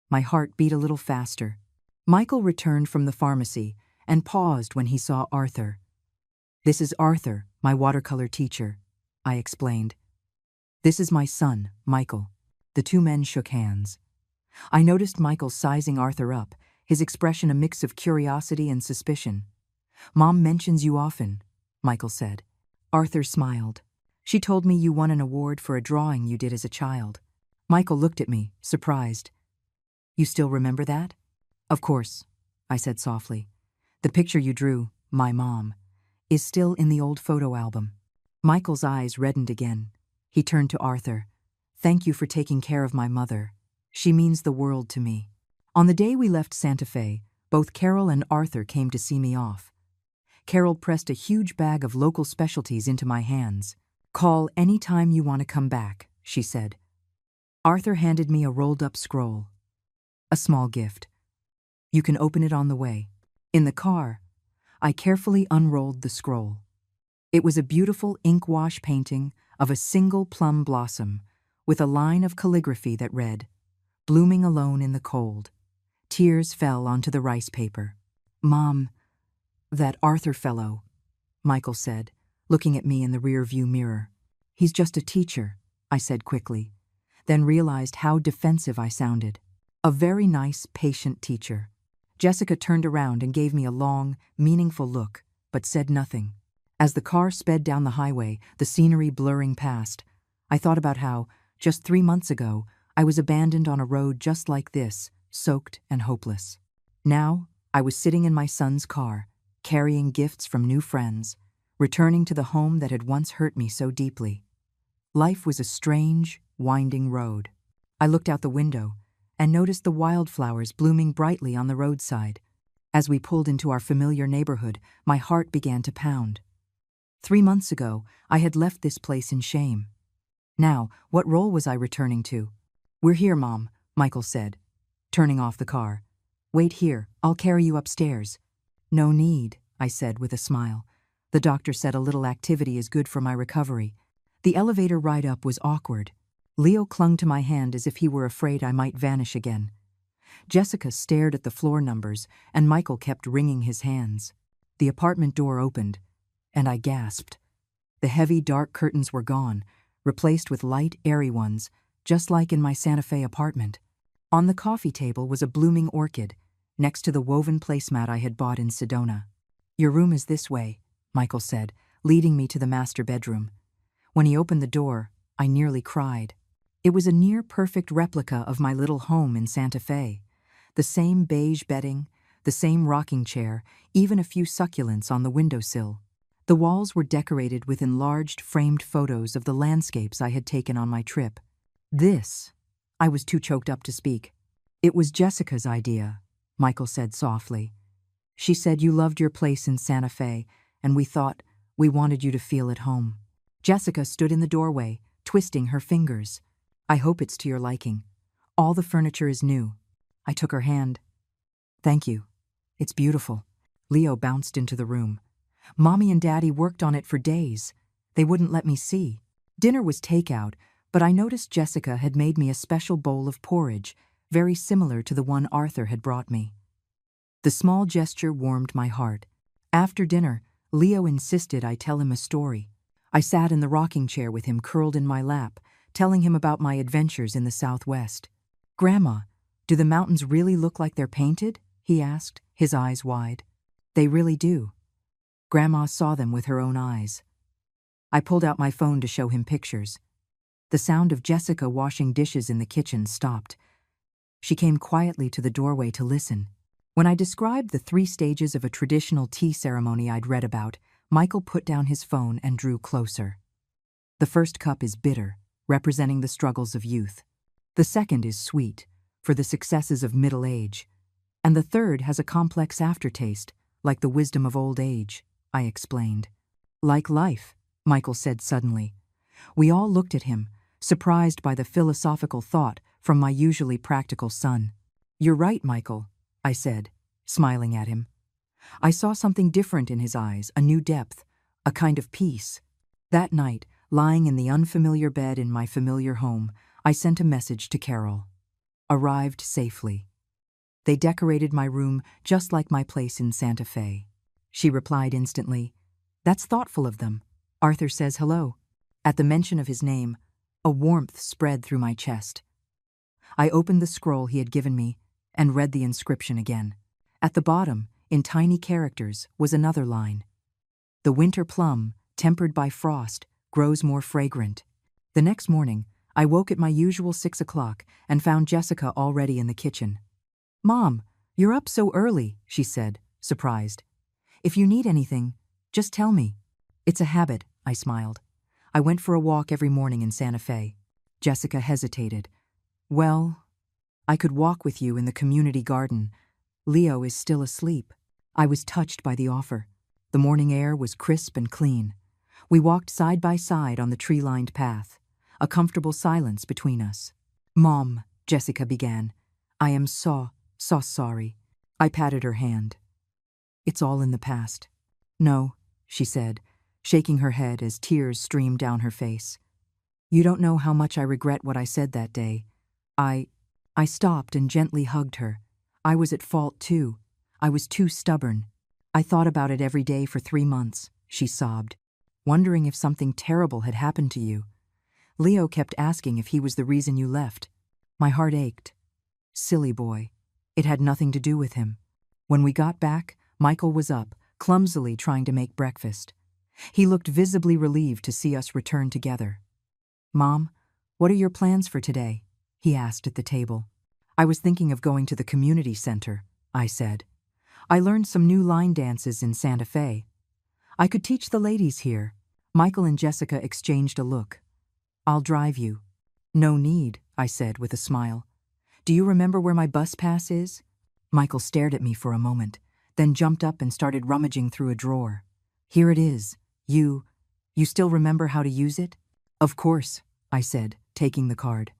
My heart beat a little faster. Michael returned from the pharmacy and paused when he saw Arthur. "This is Arthur, my watercolor teacher," I explained. "This is my son, Michael." The two men shook hands. I noticed Michael sizing Arthur up, his expression a mix of curiosity and suspicion. "Mom mentions you often," Michael said. Arthur smiled. "She told me you won an award for a drawing you did as a child." Michael looked at me, surprised. "You still remember that?" "Of course," I said softly. "The picture you drew, my mom, is still in the old photo album." Michael's eyes reddened again. He turned to Arthur. "Thank you for taking care of my mother. She means the world to me." On the day we left Santa Fe, both Carol and Arthur came to see me off. Carol pressed a huge bag of local specialties into my hands. "Call any time you want to come back," she said. Arthur handed me a rolled-up scroll. "A small gift. You can open it on the way." In the car, I carefully unrolled the scroll. It was a beautiful ink wash painting of a single plum blossom with a line of calligraphy that read, "Blooming alone in the cold." Tears fell onto the rice paper. "Mom, that Arthur fellow," Michael said, looking at me in the rear-view mirror. "He's just a teacher," I said quickly, then realized how defensive I sounded. "A very nice, patient teacher." Jessica turned around and gave me a long, meaningful look, but said nothing. As the car sped down the highway, the scenery blurring past, I thought about how, just 3 months ago, I was abandoned on a road just like this, soaked and hopeless. Now, I was sitting in my son's car, carrying gifts from new friends, returning to the home that had once hurt me so deeply. Life was a strange, winding road. I looked out the window and noticed the wildflowers blooming brightly on the roadside. As we pulled into our familiar neighborhood, my heart began to pound. 3 months ago, I had left this place in shame. Now, what role was I returning to? "We're here, Mom," Michael said, turning off the car. "Wait here, I'll carry you upstairs." "No need," I said with a smile. "The doctor said a little activity is good for my recovery." The elevator ride up was awkward. Leo clung to my hand as if he were afraid I might vanish again. Jessica stared at the floor numbers, and Michael kept wringing his hands. The apartment door opened, and I gasped. The heavy, dark curtains were gone, replaced with light, airy ones, just like in my Santa Fe apartment. On the coffee table was a blooming orchid, next to the woven placemat I had bought in Sedona. "Your room is this way," Michael said, leading me to the master bedroom. When he opened the door, I nearly cried. It was a near-perfect replica of my little home in Santa Fe. The same beige bedding, the same rocking chair, even a few succulents on the windowsill. The walls were decorated with enlarged, framed photos of the landscapes I had taken on my trip. I was too choked up to speak. "It was Jessica's idea," Michael said softly. "She said you loved your place in Santa Fe, and we thought we wanted you to feel at home." Jessica stood in the doorway, twisting her fingers. "I hope it's to your liking. All the furniture is new." I took her hand. "Thank you. It's beautiful." Leo bounced into the room. "Mommy and Daddy worked on it for days. They wouldn't let me see." Dinner was takeout, but I noticed Jessica had made me a special bowl of porridge, very similar to the one Arthur had brought me. The small gesture warmed my heart. After dinner, Leo insisted I tell him a story. I sat in the rocking chair with him curled in my lap, telling him about my adventures in the Southwest. "Grandma, do the mountains really look like they're painted?" he asked, his eyes wide. "They really do." Grandma saw them with her own eyes. I pulled out my phone to show him pictures. The sound of Jessica washing dishes in the kitchen stopped. She came quietly to the doorway to listen. When I described the 3 stages of a traditional tea ceremony I'd read about, Michael put down his phone and drew closer. "The first cup is bitter, representing the struggles of youth. The second is sweet, for the successes of middle age. And the third has a complex aftertaste, like the wisdom of old age," I explained. "Like life," Michael said suddenly. We all looked at him, surprised by the philosophical thought from my usually practical son. "You're right, Michael," I said, smiling at him. I saw something different in his eyes, a new depth, a kind of peace. That night, lying in the unfamiliar bed in my familiar home, I sent a message to Carol. "Arrived safely." They decorated my room just like my place in Santa Fe. She replied instantly, "That's thoughtful of them. Arthur says hello." At the mention of his name, a warmth spread through my chest. I opened the scroll he had given me and read the inscription again. At the bottom, in tiny characters, was another line. "The winter plum, tempered by frost, grows more fragrant." The next morning, I woke at my usual 6 o'clock and found Jessica already in the kitchen. "Mom, you're up so early," she said, surprised. "If you need anything, just tell me." "It's a habit," I smiled. "I went for a walk every morning in Santa Fe." Jessica hesitated. "Well, I could walk with you in the community garden. Leo is still asleep." I was touched by the offer. The morning air was crisp and clean. We walked side by side on the tree-lined path, a comfortable silence between us. "Mom," Jessica began, "I am so sorry." I patted her hand. "It's all in the past." "No," she said, shaking her head as tears streamed down her face. "You don't know how much I regret what I said that day. I stopped and gently hugged her. I was at fault too. I was too stubborn. I thought about it every day for 3 months," she sobbed, "wondering if something terrible had happened to you. Leo kept asking if he was the reason you left. My heart ached. Silly boy. It had nothing to do with him." When we got back, Michael was up, clumsily trying to make breakfast. He looked visibly relieved to see us return together. "Mom, what are your plans for today?" he asked at the table. "I was thinking of going to the community center," I said. "I learned some new line dances in Santa Fe. I could teach the ladies here." Michael and Jessica exchanged a look. "I'll drive you." "No need," I said with a smile. "Do you remember where my bus pass is?" Michael stared at me for a moment, then jumped up and started rummaging through a drawer. "Here it is. You still remember how to use it?" "Of course," I said, taking the card.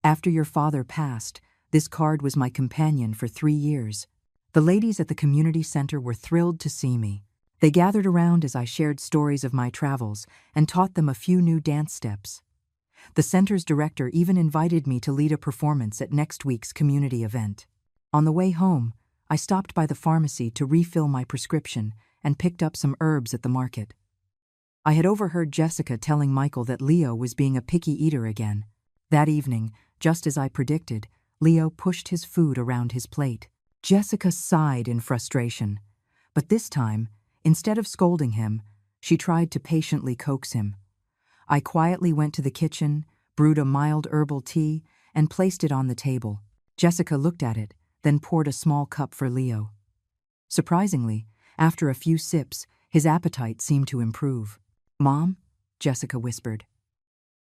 "After your father passed, this card was my companion for 3 years." The ladies at the community center were thrilled to see me. They gathered around as I shared stories of my travels and taught them a few new dance steps. The center's director even invited me to lead a performance at next week's community event. On the way home, I stopped by the pharmacy to refill my prescription and picked up some herbs at the market. I had overheard Jessica telling Michael that Leo was being a picky eater again. That evening, just as I predicted, Leo pushed his food around his plate. Jessica sighed in frustration, but this time, instead of scolding him, she tried to patiently coax him. I quietly went to the kitchen, brewed a mild herbal tea, and placed it on the table. Jessica looked at it, then poured a small cup for Leo. Surprisingly, after a few sips, his appetite seemed to improve. "Mom?" Jessica whispered.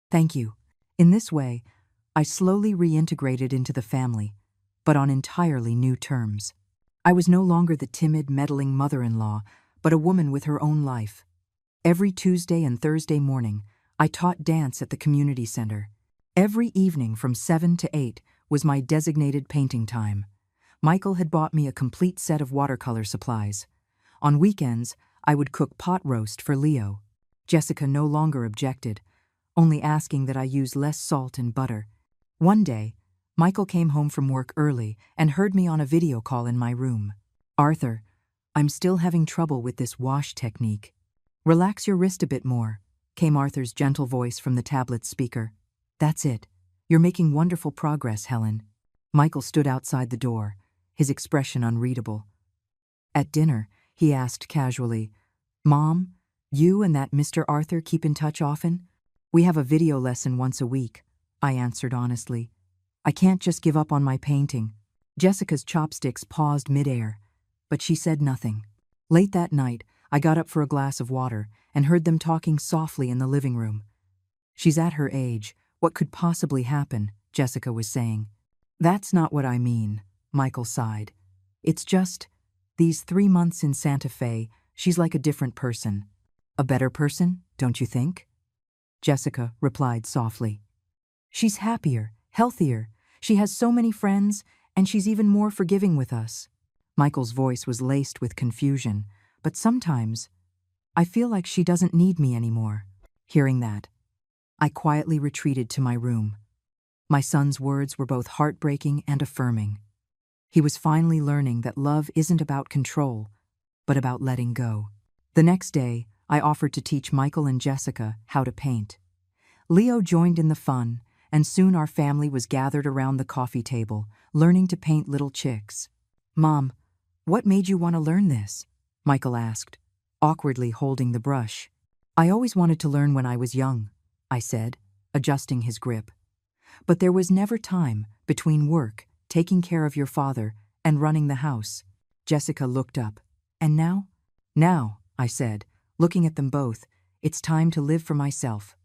"Thank you." In this way, I slowly reintegrated into the family, but on entirely new terms. I was no longer the timid, meddling mother-in-law, but a woman with her own life. Every Tuesday and Thursday morning, I taught dance at the community center. Every evening from 7 to 8 was my designated painting time. Michael had bought me a complete set of watercolor supplies. On weekends, I would cook pot roast for Leo. Jessica no longer objected, only asking that I use less salt and butter. One day, Michael came home from work early and heard me on a video call in my room. "Arthur, I'm still having trouble with this wash technique." "Relax your wrist a bit more," came Arthur's gentle voice from the tablet speaker. That's it. You're making wonderful progress, Helen. Michael stood outside the door, his expression unreadable. At dinner, he asked casually, Mom, you and that Mr. Arthur keep in touch often? We have a video lesson once a week, I answered honestly. I can't just give up on my painting. Jessica's chopsticks paused midair, but she said nothing. Late that night, I got up for a glass of water and heard them talking softly in the living room. She's at her age. What could possibly happen? Jessica was saying. That's not what I mean, Michael sighed. It's just, these 3 months in Santa Fe, she's like a different person. A better person, don't you think? Jessica replied softly. She's happier, healthier. She has so many friends, and she's even more forgiving with us. Michael's voice was laced with confusion, but sometimes I feel like she doesn't need me anymore. Hearing that, I quietly retreated to my room. My son's words were both heartbreaking and affirming. He was finally learning that love isn't about control, but about letting go. The next day, I offered to teach Michael and Jessica how to paint. Leo joined in the fun, and soon our family was gathered around the coffee table, learning to paint little chicks. Mom, what made you want to learn this? Michael asked, awkwardly holding the brush. I always wanted to learn when I was young, I said, adjusting his grip. But there was never time between work, taking care of your father, and running the house. Jessica looked up. And now? Now, I said, looking at them both, it's time to live for myself.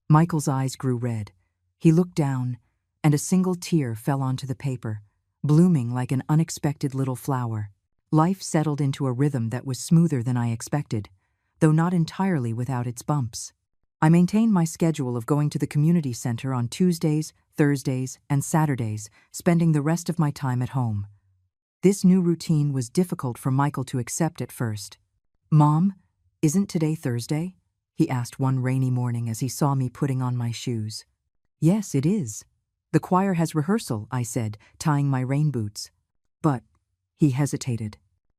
Michael's eyes grew red. He looked down, and a single tear fell onto the paper, blooming like an unexpected little flower. Life settled into a rhythm that was smoother than I expected, though not entirely without its bumps. I maintained my schedule of going to the community center on Tuesdays, Thursdays, and Saturdays, spending the rest of my time at home. This new routine was difficult for Michael to accept at first. Mom, isn't today Thursday? He asked one rainy morning as he saw me putting on my shoes. Yes, it is. The choir has rehearsal, I said, tying my rain boots. But, he hesitated.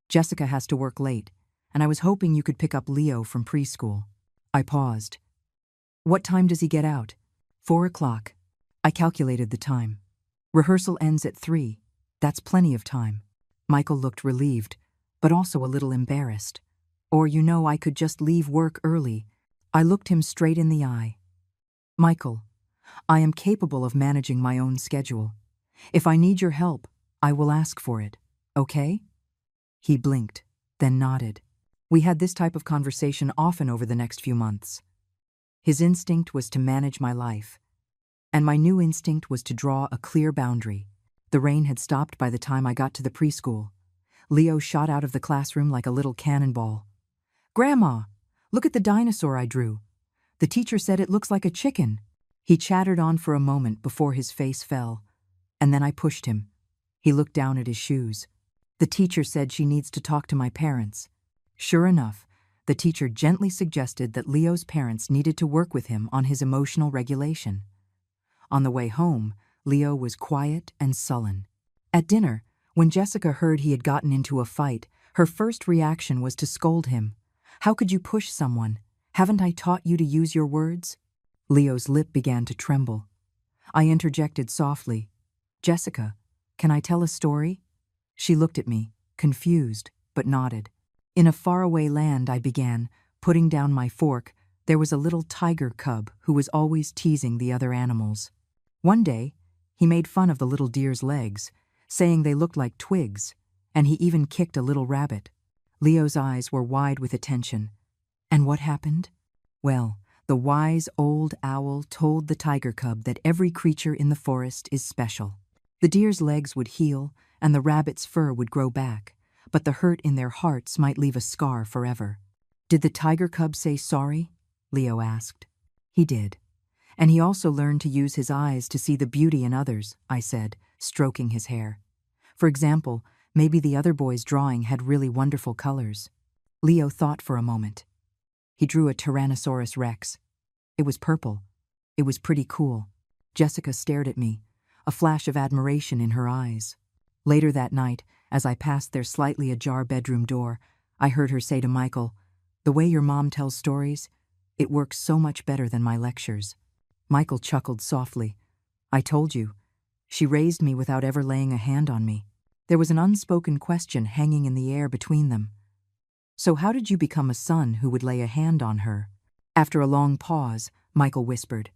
Jessica has to work late, and I was hoping you could pick up Leo from preschool. I paused. What time does he get out? 4 o'clock. I calculated the time. Rehearsal ends at 3. That's plenty of time. Michael looked relieved, but also a little embarrassed. Or I could just leave work early. I looked him straight in the eye. Michael, I am capable of managing my own schedule. If I need your help, I will ask for it, okay? He blinked, then nodded. We had this type of conversation often over the next few months. His instinct was to manage my life, and my new instinct was to draw a clear boundary. The rain had stopped by the time I got to the preschool. Leo shot out of the classroom like a little cannonball. Grandma, look at the dinosaur I drew. The teacher said it looks like a chicken. He chattered on for a moment before his face fell, and then I pushed him. He looked down at his shoes. The teacher said she needs to talk to my parents. Sure enough, the teacher gently suggested that Leo's parents needed to work with him on his emotional regulation. On the way home, Leo was quiet and sullen. At dinner, when Jessica heard he had gotten into a fight, her first reaction was to scold him. How could you push someone? Haven't I taught you to use your words? Leo's lip began to tremble. I interjected softly. Jessica, can I tell a story? She looked at me, confused, but nodded. In a faraway land, I began, putting down my fork, there was a little tiger cub who was always teasing the other animals. One day, he made fun of the little deer's legs, saying they looked like twigs, and he even kicked a little rabbit. Leo's eyes were wide with attention. And what happened? Well, the wise old owl told the tiger cub that every creature in the forest is special. The deer's legs would heal, and the rabbit's fur would grow back, but the hurt in their hearts might leave a scar forever. Did the tiger cub say sorry? Leo asked. He did. And he also learned to use his eyes to see the beauty in others, I said, stroking his hair. For example, maybe the other boy's drawing had really wonderful colors. Leo thought for a moment. He drew a Tyrannosaurus Rex. It was purple. It was pretty cool. Jessica stared at me, a flash of admiration in her eyes. Later that night, as I passed their slightly ajar bedroom door, I heard her say to Michael, "The way your mom tells stories, it works so much better than my lectures." Michael chuckled softly. I told you. She raised me without ever laying a hand on me. There was an unspoken question hanging in the air between them. So how did you become a son who would lay a hand on her? After a long pause, Michael whispered.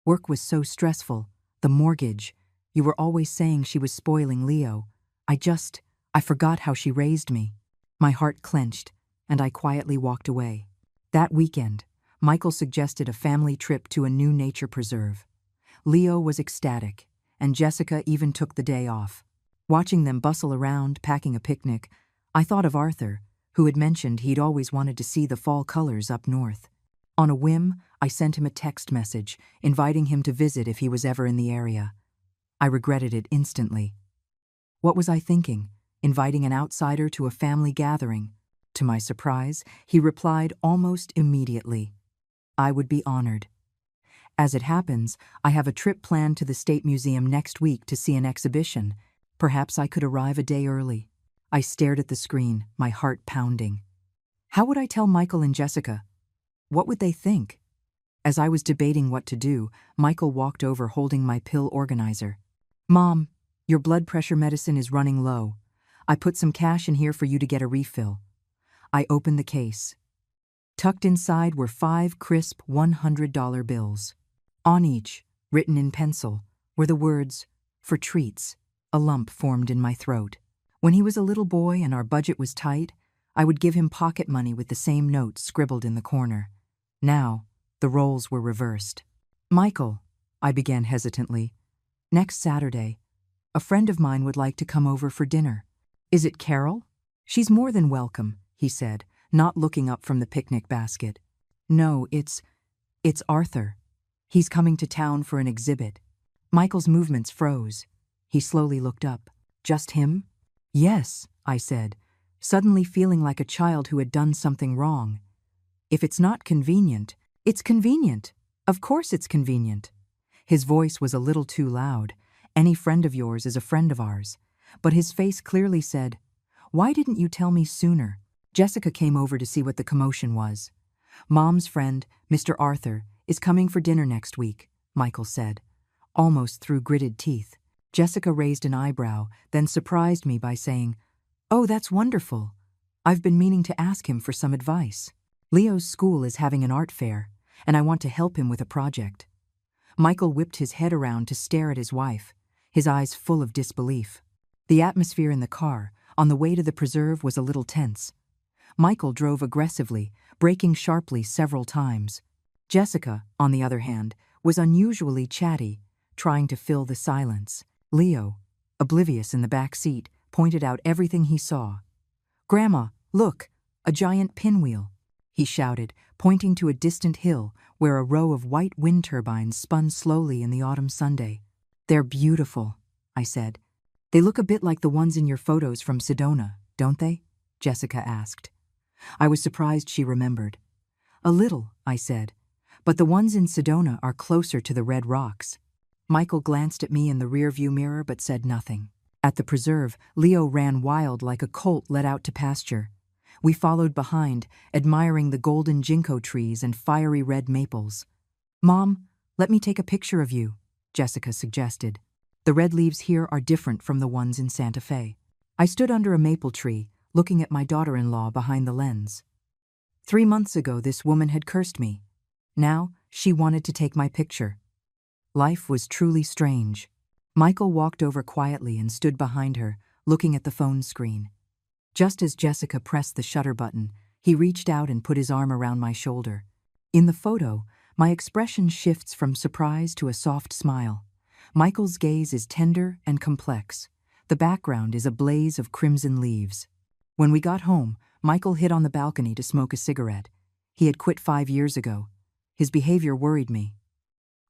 Work was so stressful. The mortgage. You were always saying she was spoiling Leo. I forgot how she raised me. My heart clenched, and I quietly walked away. That weekend, Michael suggested a family trip to a new nature preserve. Leo was ecstatic, and Jessica even took the day off. Watching them bustle around, packing a picnic, I thought of Arthur, who had mentioned he'd always wanted to see the fall colors up north. On a whim, I sent him a text message, inviting him to visit if he was ever in the area. I regretted it instantly. What was I thinking? Inviting an outsider to a family gathering? To my surprise, he replied almost immediately. I would be honored. As it happens, I have a trip planned to the State Museum next week to see an exhibition. Perhaps I could arrive a day early. I stared at the screen, my heart pounding. How would I tell Michael and Jessica? What would they think? As I was debating what to do, Michael walked over holding my pill organizer. Mom, your blood pressure medicine is running low. I put some cash in here for you to get a refill. I opened the case. Tucked inside were 5 crisp $100 bills. On each, written in pencil, were the words, "For treats." A lump formed in my throat. When he was a little boy and our budget was tight, I would give him pocket money with the same notes scribbled in the corner. Now, the roles were reversed. Michael, I began hesitantly, next Saturday, a friend of mine would like to come over for dinner. Is it Carol? She's more than welcome, he said, not looking up from the picnic basket. No, it's Arthur. He's coming to town for an exhibit. Michael's movements froze. He slowly looked up. Just him? Yes, I said, suddenly feeling like a child who had done something wrong. If it's not convenient, it's convenient. Of course it's convenient. His voice was a little too loud. Any friend of yours is a friend of ours. But his face clearly said, why didn't you tell me sooner? Jessica came over to see what the commotion was. Mom's friend, Mr. Arthur, is coming for dinner next week, Michael said, almost through gritted teeth. Jessica raised an eyebrow, then surprised me by saying, oh, that's wonderful. I've been meaning to ask him for some advice. Leo's school is having an art fair, and I want to help him with a project. Michael whipped his head around to stare at his wife, his eyes full of disbelief. The atmosphere in the car, on the way to the preserve, was a little tense. Michael drove aggressively, braking sharply several times. Jessica, on the other hand, was unusually chatty, trying to fill the silence. Leo, oblivious in the back seat, pointed out everything he saw. Grandma, look, a giant pinwheel, he shouted, pointing to a distant hill where a row of white wind turbines spun slowly in the autumn Sunday. They're beautiful, I said. They look a bit like the ones in your photos from Sedona, don't they? Jessica asked. I was surprised she remembered. A little, I said, but the ones in Sedona are closer to the red rocks. Michael glanced at me in the rearview mirror but said nothing. At the preserve, Leo ran wild like a colt let out to pasture. We followed behind, admiring the golden ginkgo trees and fiery red maples. Mom, let me take a picture of you, Jessica suggested. The red leaves here are different from the ones in Santa Fe. I stood under a maple tree, looking at my daughter-in-law behind the lens. 3 months ago, this woman had cursed me. Now, she wanted to take my picture. Life was truly strange. Michael walked over quietly and stood behind her, looking at the phone screen. Just as Jessica pressed the shutter button, he reached out and put his arm around my shoulder. In the photo, my expression shifts from surprise to a soft smile. Michael's gaze is tender and complex. The background is a blaze of crimson leaves. When we got home, Michael hid on the balcony to smoke a cigarette. He had quit 5 years ago. His behavior worried me.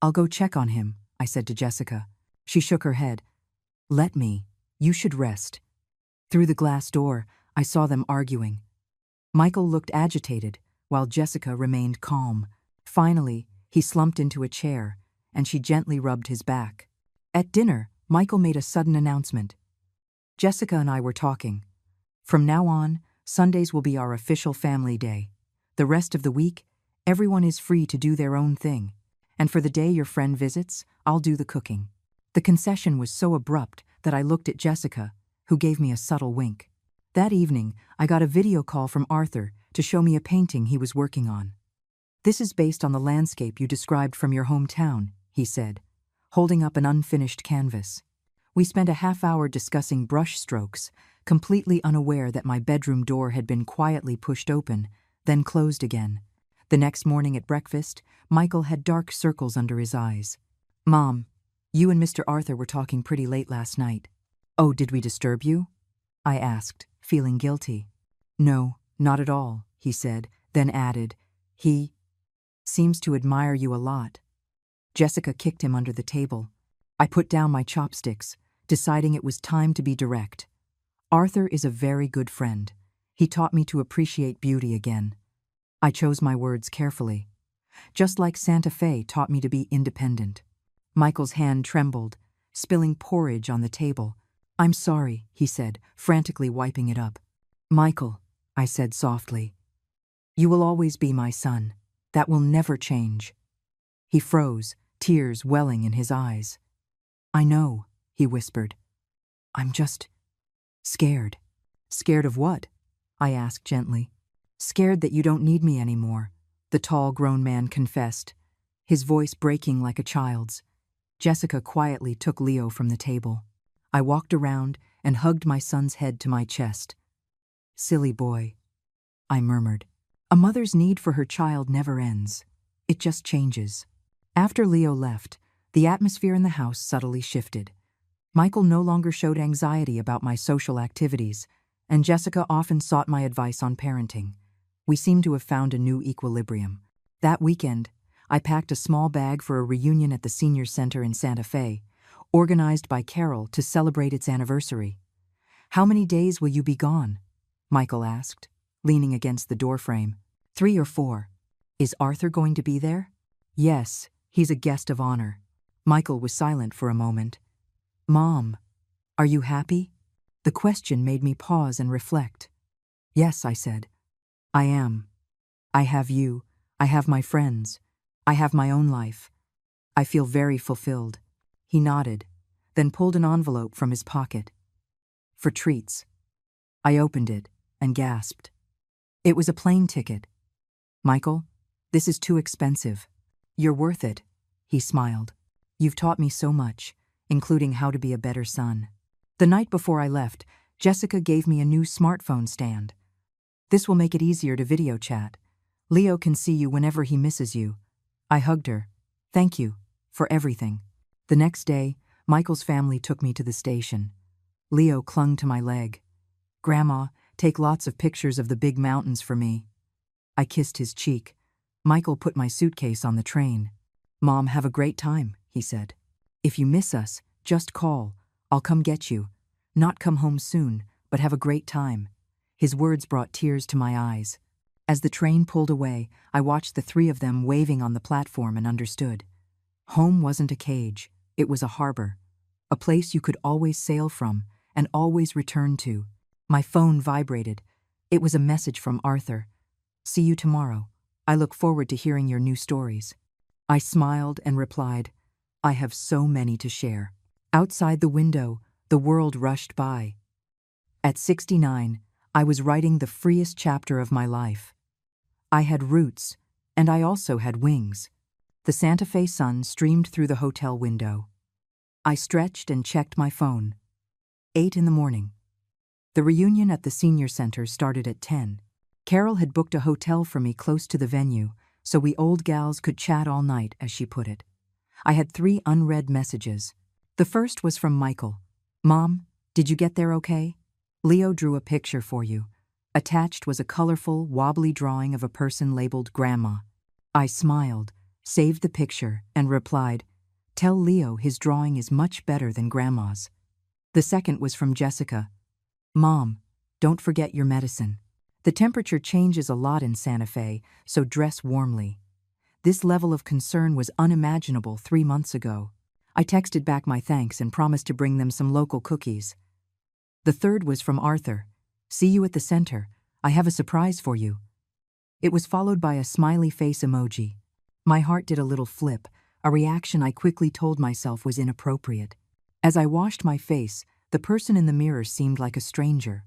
I'll go check on him, I said to Jessica. She shook her head. Let me. You should rest. Through the glass door, I saw them arguing. Michael looked agitated, while Jessica remained calm. Finally, he slumped into a chair, and she gently rubbed his back. At dinner, Michael made a sudden announcement. Jessica and I were talking. From now on, Sundays will be our official family day. The rest of the week, everyone is free to do their own thing. And for the day your friend visits, I'll do the cooking. The concession was so abrupt that I looked at Jessica, who gave me a subtle wink. That evening, I got a video call from Arthur to show me a painting he was working on. This is based on the landscape you described from your hometown, he said, holding up an unfinished canvas. We spent a half-hour discussing brush strokes, completely unaware that my bedroom door had been quietly pushed open, then closed again. The next morning at breakfast, Michael had dark circles under his eyes. "Mom, you and Mr. Arthur were talking pretty late last night." "Oh, did we disturb you?" I asked, feeling guilty. "No, not at all," he said, then added, "He seems to admire you a lot." Jessica kicked him under the table. I put down my chopsticks, deciding it was time to be direct. Arthur is a very good friend. He taught me to appreciate beauty again. I chose my words carefully. Just like Santa Fe taught me to be independent. Michael's hand trembled, spilling porridge on the table. "I'm sorry," he said, frantically wiping it up. "Michael," I said softly, "you will always be my son. That will never change." He froze, tears welling in his eyes. "I know," he whispered. "I'm just scared." "Scared of what?" I asked gently. "Scared that you don't need me anymore," the tall grown man confessed, his voice breaking like a child's. Jessica quietly took Leo from the table. I walked around and hugged my son's head to my chest. "Silly boy," I murmured. A mother's need for her child never ends. It just changes. After Leo left, the atmosphere in the house subtly shifted. Michael no longer showed anxiety about my social activities, and Jessica often sought my advice on parenting. We seemed to have found a new equilibrium. That weekend, I packed a small bag for a reunion at the senior center in Santa Fe, organized by Carol to celebrate its anniversary. "How many days will you be gone?" Michael asked, leaning against the doorframe. 3 or 4. "Is Arthur going to be there?" "Yes, he's a guest of honor." Michael was silent for a moment. "Mom, are you happy?" The question made me pause and reflect. "Yes," I said. "I am. I have you. I have my friends. I have my own life. I feel very fulfilled." He nodded, then pulled an envelope from his pocket. "For treats." I opened it and gasped. It was a plane ticket. "Michael, this is too expensive. You're worth it," he smiled. "You've taught me so much, including how to be a better son." The night before I left, Jessica gave me a new smartphone stand. "This will make it easier to video chat. Leo can see you whenever he misses you." I hugged her. "Thank you for everything." The next day, Michael's family took me to the station. Leo clung to my leg. "Grandma, take lots of pictures of the big mountains for me." I kissed his cheek. Michael put my suitcase on the train. "Mom, have a great time," he said. "If you miss us, just call. I'll come get you. Not come home soon, but have a great time." His words brought tears to my eyes. As the train pulled away, I watched the 3 of them waving on the platform and understood. Home wasn't a cage, it was a harbor. A place you could always sail from and always return to. My phone vibrated. It was a message from Arthur. "See you tomorrow. I look forward to hearing your new stories." I smiled and replied, "I have so many to share." Outside the window, the world rushed by. At 69, I was writing the freest chapter of my life. I had roots, and I also had wings. The Santa Fe sun streamed through the hotel window. I stretched and checked my phone. 8 in the morning. The reunion at the senior center started at 10. Carol had booked a hotel for me close to the venue, so we old gals could chat all night, as she put it. I had 3 unread messages. The first was from Michael. "Mom, did you get there okay? Leo drew a picture for you." Attached was a colorful, wobbly drawing of a person labeled Grandma. I smiled, saved the picture, and replied, "Tell Leo his drawing is much better than Grandma's." The second was from Jessica. "Mom, don't forget your medicine. The temperature changes a lot in Santa Fe, so dress warmly." This level of concern was unimaginable 3 months ago. I texted back my thanks and promised to bring them some local cookies. The third was from Arthur. "See you at the center. I have a surprise for you." It was followed by a smiley face emoji. My heart did a little flip, a reaction I quickly told myself was inappropriate. As I washed my face, the person in the mirror seemed like a stranger.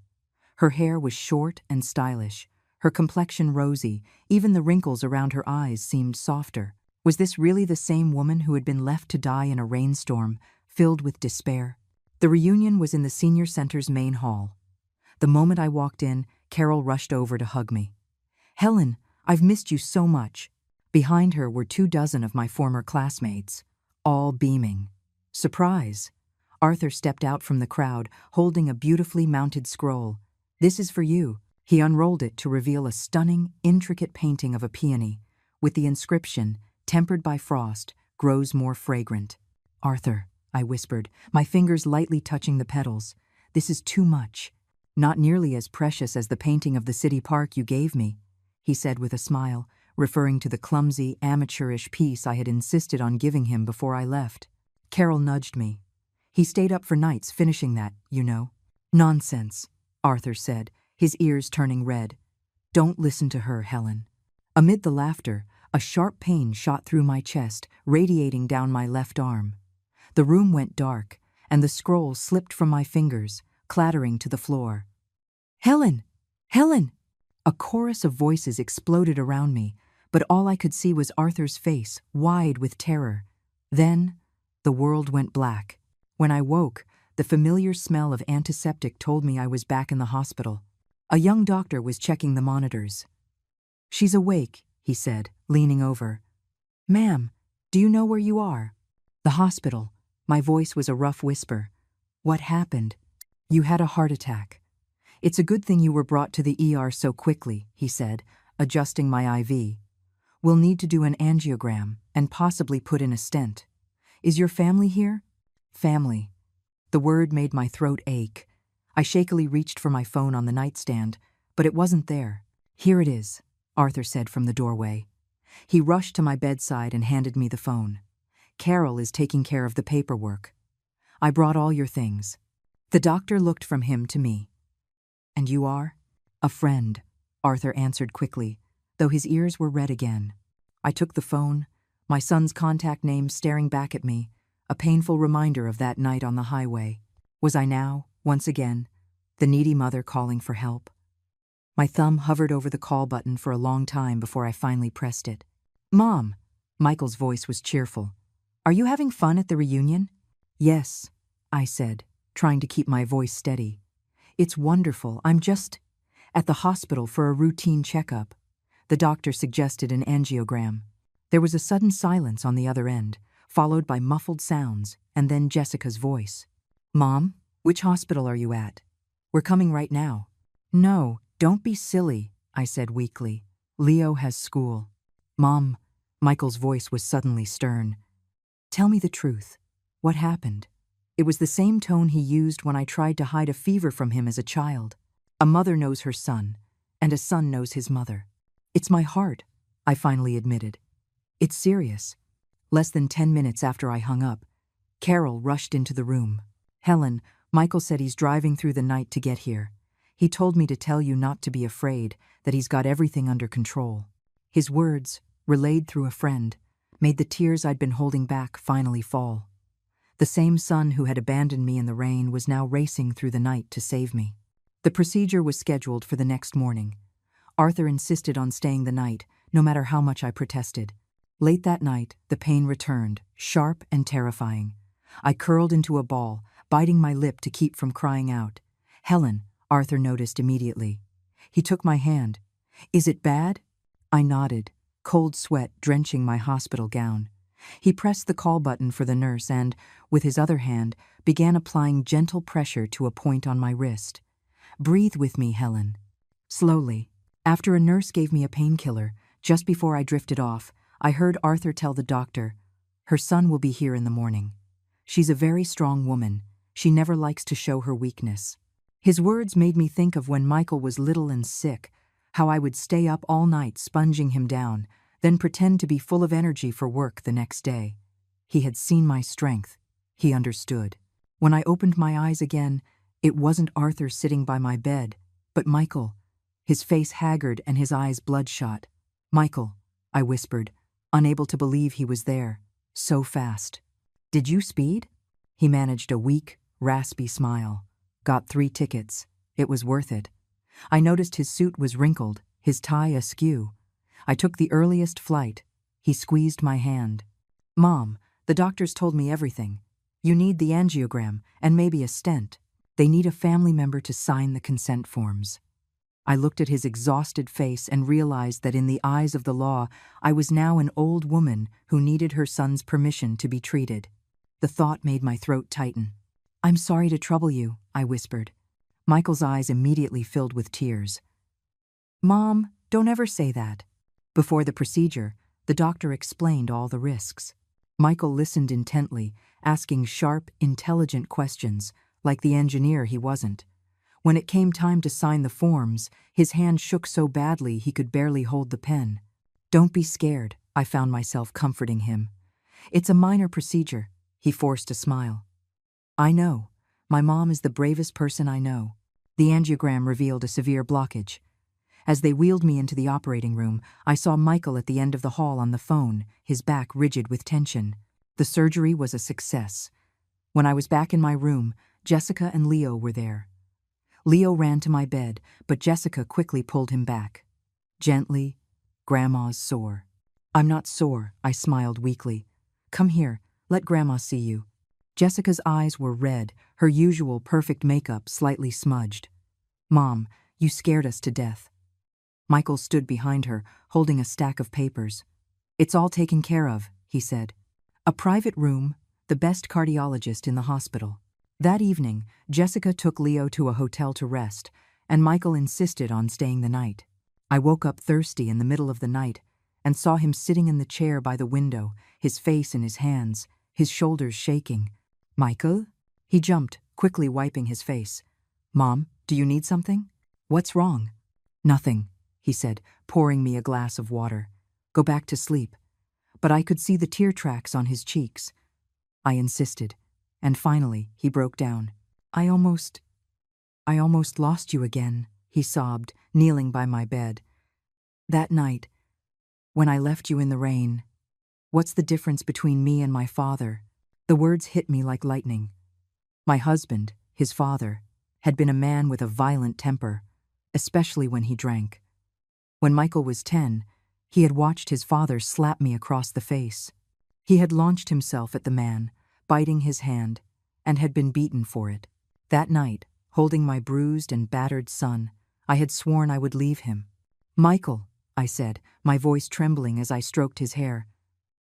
Her hair was short and stylish, her complexion rosy, even the wrinkles around her eyes seemed softer. Was this really the same woman who had been left to die in a rainstorm, filled with despair? The reunion was in the senior center's main hall. The moment I walked in, Carol rushed over to hug me. "Helen, I've missed you so much." Behind her were 24 of my former classmates, all beaming. Surprise! Arthur stepped out from the crowd, holding a beautifully mounted scroll. "This is for you." He unrolled it to reveal a stunning, intricate painting of a peony, with the inscription, "Tempered by frost, grows more fragrant." "Arthur," I whispered, my fingers lightly touching the petals, "this is too much." "Not nearly as precious as the painting of the city park you gave me," he said with a smile, referring to the clumsy, amateurish piece I had insisted on giving him before I left. Carol nudged me. "He stayed up for nights finishing that, you know." "Nonsense," Arthur said, his ears turning red. "Don't listen to her, Helen." Amid the laughter, a sharp pain shot through my chest, radiating down my left arm. The room went dark, and the scroll slipped from my fingers, clattering to the floor. "Helen! Helen!" A chorus of voices exploded around me, but all I could see was Arthur's face, wide with terror. Then, the world went black. When I woke, the familiar smell of antiseptic told me I was back in the hospital. A young doctor was checking the monitors. "She's awake," he said, leaning over. "Ma'am, do you know where you are?" "The hospital." My voice was a rough whisper. "What happened?" "You had a heart attack." "It's a good thing you were brought to the ER so quickly," he said, adjusting my IV. "We'll need to do an angiogram and possibly put in a stent. Is your family here?" "Family." The word made my throat ache. I shakily reached for my phone on the nightstand, but it wasn't there. "Here it is," Arthur said from the doorway. He rushed to my bedside and handed me the phone. "Carol is taking care of the paperwork. I brought all your things." The doctor looked from him to me. "And you are?" "A friend," Arthur answered quickly, though his ears were red again. I took the phone, my son's contact name staring back at me, a painful reminder of that night on the highway. Was I now, once again, the needy mother calling for help? My thumb hovered over the call button for a long time before I finally pressed it. "Mom," Michael's voice was cheerful. "Are you having fun at the reunion?" "Yes," I said, trying to keep my voice steady. "It's wonderful. I'm just at the hospital for a routine checkup." The doctor suggested an angiogram. There was a sudden silence on the other end, followed by muffled sounds, and then Jessica's voice. "Mom, which hospital are you at?" "We're coming right now." "No, don't be silly," I said weakly. "Leo has school." "Mom," Michael's voice was suddenly stern. "Tell me the truth. What happened?" It was the same tone he used when I tried to hide a fever from him as a child. A mother knows her son, and a son knows his mother. "It's my heart," I finally admitted. "It's serious." Less than 10 minutes after I hung up, Carol rushed into the room. "Helen, Michael said he's driving through the night to get here. He told me to tell you not to be afraid, that he's got everything under control." His words, relayed through a friend, made the tears I'd been holding back finally fall. The same son who had abandoned me in the rain was now racing through the night to save me. The procedure was scheduled for the next morning. Arthur insisted on staying the night, no matter how much I protested. Late that night, the pain returned, sharp and terrifying. I curled into a ball, biting my lip to keep from crying out. "Helen," Arthur noticed immediately. He took my hand. "Is it bad?" I nodded, cold sweat drenching my hospital gown. He pressed the call button for the nurse and, with his other hand, began applying gentle pressure to a point on my wrist. "Breathe with me, Helen." Slowly. After a nurse gave me a painkiller, just before I drifted off, I heard Arthur tell the doctor, "Her son will be here in the morning. She's a very strong woman. She never likes to show her weakness." His words made me think of when Michael was little and sick, how I would stay up all night sponging him down, then pretend to be full of energy for work the next day. He had seen my strength. He understood. When I opened my eyes again, it wasn't Arthur sitting by my bed, but Michael, his face haggard and his eyes bloodshot. "Michael," I whispered, unable to believe he was there. So fast. Did you speed? He managed a weak, raspy smile. Got 3 tickets. It was worth it. I noticed his suit was wrinkled, his tie askew. I took the earliest flight. He squeezed my hand. Mom, the doctors told me everything. You need the angiogram and maybe a stent. They need a family member to sign the consent forms. I looked at his exhausted face and realized that in the eyes of the law, I was now an old woman who needed her son's permission to be treated. The thought made my throat tighten. I'm sorry to trouble you, I whispered. Michael's eyes immediately filled with tears. Mom, don't ever say that. Before the procedure, the doctor explained all the risks. Michael listened intently, asking sharp, intelligent questions, like the engineer he wasn't. When it came time to sign the forms, his hand shook so badly he could barely hold the pen. Don't be scared, I found myself comforting him. It's a minor procedure. He forced a smile. I know. My mom is the bravest person I know. The angiogram revealed a severe blockage. As they wheeled me into the operating room, I saw Michael at the end of the hall on the phone, his back rigid with tension. The surgery was a success. When I was back in my room, Jessica and Leo were there. Leo ran to my bed, but Jessica quickly pulled him back. Gently, Grandma's sore. I'm not sore, I smiled weakly. Come here, let Grandma see you. Jessica's eyes were red, her usual perfect makeup slightly smudged. Mom, you scared us to death. Michael stood behind her, holding a stack of papers. It's all taken care of, he said. A private room, the best cardiologist in the hospital. That evening, Jessica took Leo to a hotel to rest, and Michael insisted on staying the night. I woke up thirsty in the middle of the night and saw him sitting in the chair by the window, his face in his hands, his shoulders shaking. Michael? He jumped, quickly wiping his face. Mom, do you need something? What's wrong? Nothing, he said, pouring me a glass of water. Go back to sleep. But I could see the tear tracks on his cheeks. I insisted, and finally he broke down. I almost lost you again, he sobbed, kneeling by my bed. That night, when I left you in the rain, what's the difference between me and my father? The words hit me like lightning. My husband, his father, had been a man with a violent temper, especially when he drank. When Michael was 10, he had watched his father slap me across the face. He had launched himself at the man, biting his hand, and had been beaten for it. That night, holding my bruised and battered son, I had sworn I would leave him. Michael, I said, my voice trembling as I stroked his hair.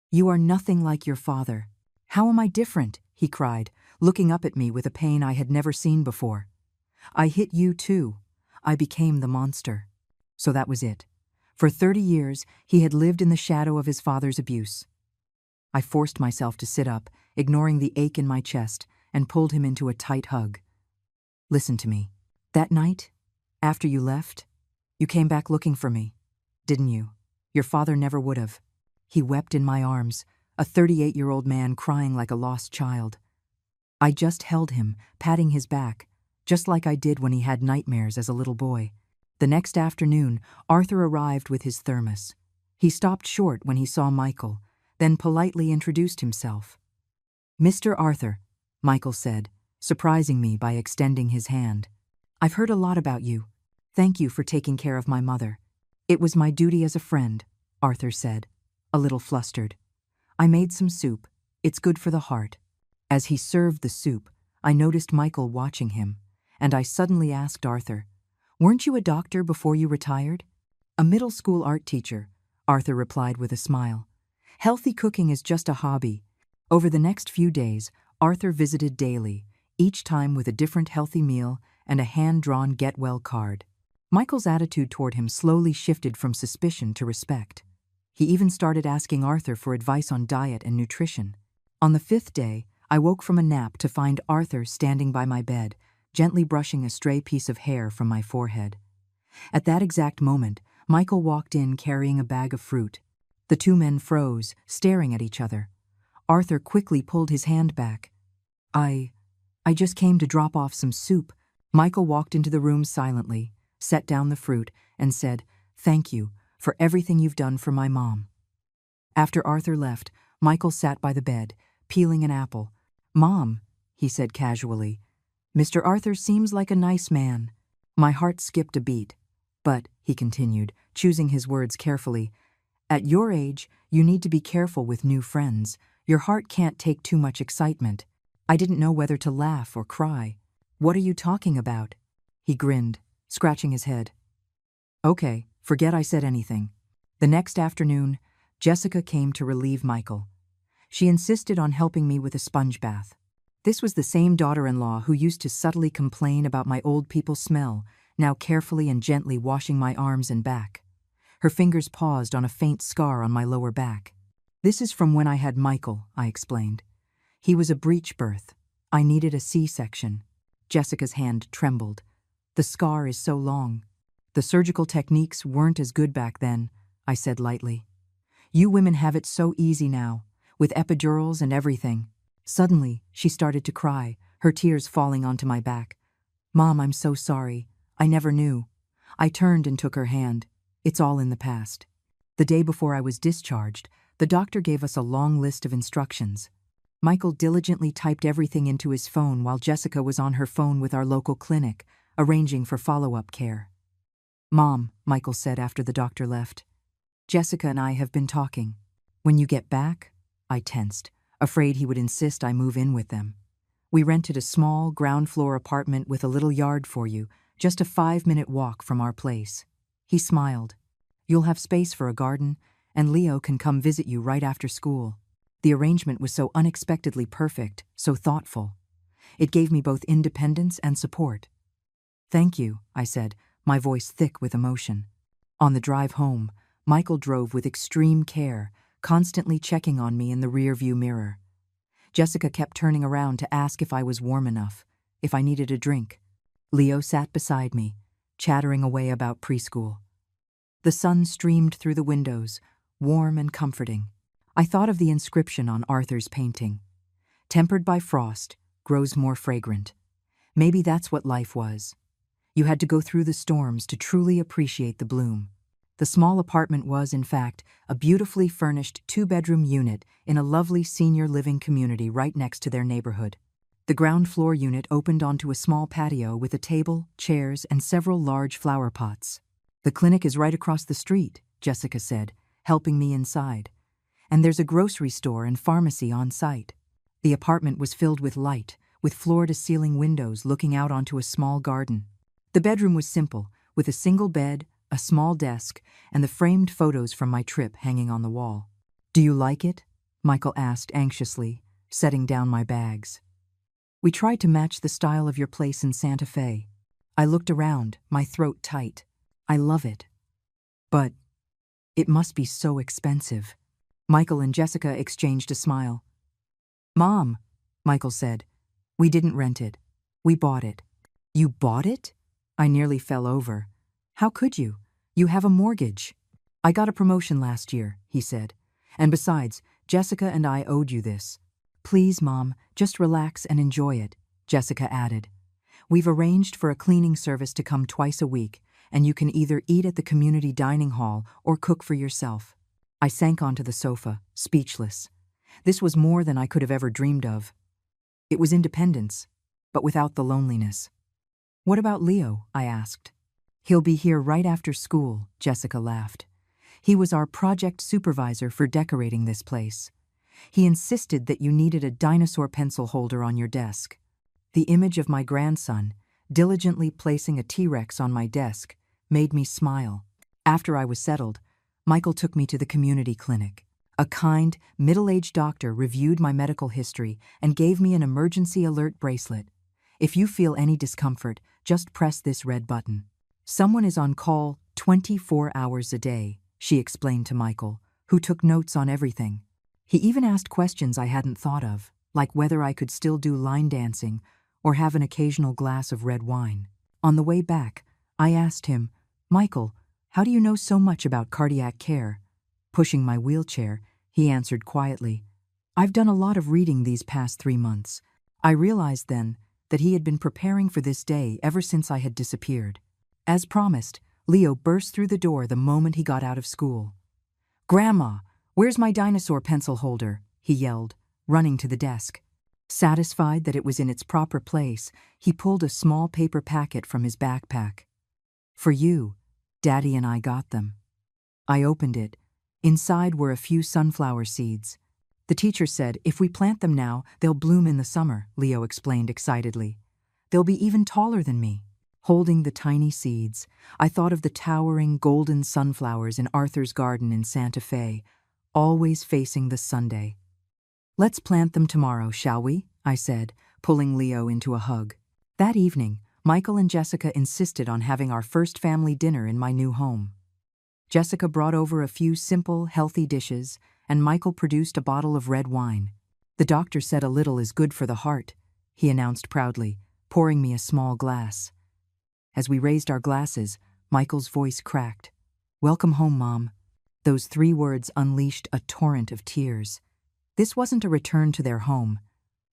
You are nothing like your father. How am I different? He cried, looking up at me with a pain I had never seen before. I hit you too. I became the monster. So that was it. For 30 years, he had lived in the shadow of his father's abuse. I forced myself to sit up, ignoring the ache in my chest, and pulled him into a tight hug. Listen to me. That night, after you left, you came back looking for me, didn't you? Your father never would have. He wept in my arms, a 38-year-old man crying like a lost child. I just held him, patting his back, just like I did when he had nightmares as a little boy. The next afternoon, Arthur arrived with his thermos. He stopped short when he saw Michael, then politely introduced himself. Mr. Arthur, Michael said, surprising me by extending his hand. I've heard a lot about you. Thank you for taking care of my mother. It was my duty as a friend, Arthur said, a little flustered. I made some soup. It's good for the heart. As he served the soup, I noticed Michael watching him, and I suddenly asked Arthur, weren't you a doctor before you retired? A middle school art teacher, Arthur replied with a smile. Healthy cooking is just a hobby. Over the next few days, Arthur visited daily, each time with a different healthy meal and a hand-drawn get-well card. Michael's attitude toward him slowly shifted from suspicion to respect. He even started asking Arthur for advice on diet and nutrition. On the 5th day, I woke from a nap to find Arthur standing by my bed, gently brushing a stray piece of hair from my forehead. At that exact moment, Michael walked in carrying a bag of fruit. The two men froze, staring at each other. Arthur quickly pulled his hand back. I just came to drop off some soup. Michael walked into the room silently, set down the fruit, and said, Thank you for everything you've done for my mom. After Arthur left, Michael sat by the bed, peeling an apple. "Mom," he said casually, "Mr. Arthur seems like a nice man." My heart skipped a beat. "But," he continued, choosing his words carefully, "at your age, you need to be careful with new friends. Your heart can't take too much excitement." I didn't know whether to laugh or cry. "What are you talking about?" He grinned, scratching his head. "Okay, forget I said anything." The next afternoon, Jessica came to relieve Michael. She insisted on helping me with a sponge bath. This was the same daughter-in-law who used to subtly complain about my old people smell, now carefully and gently washing my arms and back. Her fingers paused on a faint scar on my lower back. "This is from when I had Michael," I explained. "He was a breech birth. I needed a C-section." Jessica's hand trembled. "The scar is so long." "The surgical techniques weren't as good back then," I said lightly. "You women have it so easy now, with epidurals and everything." Suddenly, she started to cry, her tears falling onto my back. "Mom, I'm so sorry. I never knew." I turned and took her hand. "It's all in the past." The day before I was discharged, the doctor gave us a long list of instructions. Michael diligently typed everything into his phone while Jessica was on her phone with our local clinic, arranging for follow-up care. "Mom," Michael said after the doctor left, "Jessica and I have been talking. When you get back?" I tensed, afraid he would insist I move in with them. "We rented a small, ground-floor apartment with a little yard for you, just a 5-minute walk from our place." He smiled. "You'll have space for a garden, and Leo can come visit you right after school." The arrangement was so unexpectedly perfect, so thoughtful. It gave me both independence and support. "Thank you," I said, my voice thick with emotion. On the drive home, Michael drove with extreme care, constantly checking on me in the rear-view mirror. Jessica kept turning around to ask if I was warm enough, if I needed a drink. Leo sat beside me, chattering away about preschool. The sun streamed through the windows, warm and comforting. I thought of the inscription on Arthur's painting. "Tempered by frost, grows more fragrant." Maybe that's what life was. You had to go through the storms to truly appreciate the bloom. The small apartment was, in fact, a beautifully furnished 2-bedroom unit in a lovely senior living community right next to their neighborhood. The ground floor unit opened onto a small patio with a table, chairs, and several large flower pots. "The clinic is right across the street," Jessica said, helping me inside. "And there's a grocery store and pharmacy on site." The apartment was filled with light, with floor-to-ceiling windows looking out onto a small garden. The bedroom was simple, with a single bed, a small desk, and the framed photos from my trip hanging on the wall. "Do you like it?" Michael asked anxiously, setting down my bags. "We tried to match the style of your place in Santa Fe." I looked around, my throat tight. "I love it. But it must be so expensive." Michael and Jessica exchanged a smile. "Mom," Michael said, "we didn't rent it. We bought it." "You bought it?" I nearly fell over. "How could you? You have a mortgage." "I got a promotion last year," he said. "And besides, Jessica and I owed you this." "Please, Mom, just relax and enjoy it," Jessica added. "We've arranged for a cleaning service to come twice a week, and you can either eat at the community dining hall or cook for yourself." I sank onto the sofa, speechless. This was more than I could have ever dreamed of. It was independence, but without the loneliness. "What about Leo?" I asked. "He'll be here right after school," Jessica laughed. "He was our project supervisor for decorating this place. He insisted that you needed a dinosaur pencil holder on your desk." The image of my grandson, diligently placing a T-Rex on my desk, made me smile. After I was settled, Michael took me to the community clinic. A kind, middle-aged doctor reviewed my medical history and gave me an emergency alert bracelet. "If you feel any discomfort, just press this red button." "Someone is on call 24 hours a day," she explained to Michael, who took notes on everything. He even asked questions I hadn't thought of, like whether I could still do line dancing or have an occasional glass of red wine. On the way back, I asked him, "Michael, how do you know so much about cardiac care?" Pushing my wheelchair, he answered quietly, "I've done a lot of reading these past 3 months." I realized then that he had been preparing for this day ever since I had disappeared. As promised, Leo burst through the door the moment he got out of school. "Grandma, where's my dinosaur pencil holder?" he yelled, running to the desk. Satisfied that it was in its proper place, he pulled a small paper packet from his backpack. "For you, Daddy and I got them." I opened it. Inside were a few sunflower seeds. "The teacher said if we plant them now, they'll bloom in the summer," Leo explained excitedly. "They'll be even taller than me." Holding the tiny seeds, I thought of the towering golden sunflowers in Arthur's garden in Santa Fe, always facing the Sunday. "Let's plant them tomorrow, shall we?" I said, pulling Leo into a hug. That evening, Michael and Jessica insisted on having our first family dinner in my new home. Jessica brought over a few simple, healthy dishes, and Michael produced a bottle of red wine. "The doctor said a little is good for the heart," he announced proudly, pouring me a small glass. As we raised our glasses, Michael's voice cracked. "Welcome home, Mom." Those 3 words unleashed a torrent of tears. This wasn't a return to their home.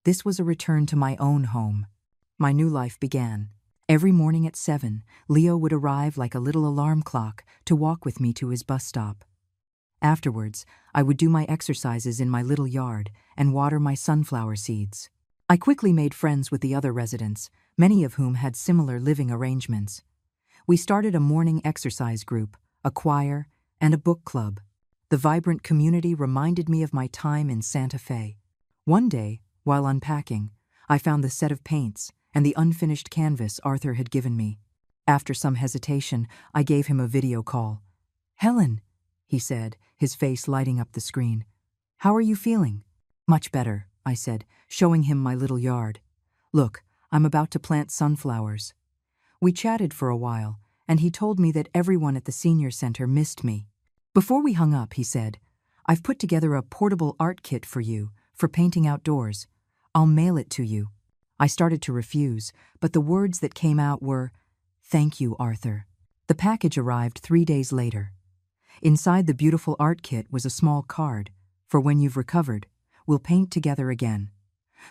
This was a return to my own home. My new life began. Every morning at 7, Leo would arrive like a little alarm clock to walk with me to his bus stop. Afterwards, I would do my exercises in my little yard and water my sunflower seeds. I quickly made friends with the other residents, many of whom had similar living arrangements. We started a morning exercise group, a choir, and a book club. The vibrant community reminded me of my time in Santa Fe. One day, while unpacking, I found the set of paints and the unfinished canvas Arthur had given me. After some hesitation, I gave him a video call. "Helen," he said, his face lighting up the screen. "How are you feeling?" "Much better," I said, showing him my little yard. "Look, I'm about to plant sunflowers." We chatted for a while, and he told me that everyone at the senior center missed me. Before we hung up, he said, "I've put together a portable art kit for you, for painting outdoors. I'll mail it to you." I started to refuse, but the words that came out were, "Thank you, Arthur." The package arrived 3 days later. Inside the beautiful art kit was a small card, "For when you've recovered, we'll paint together again.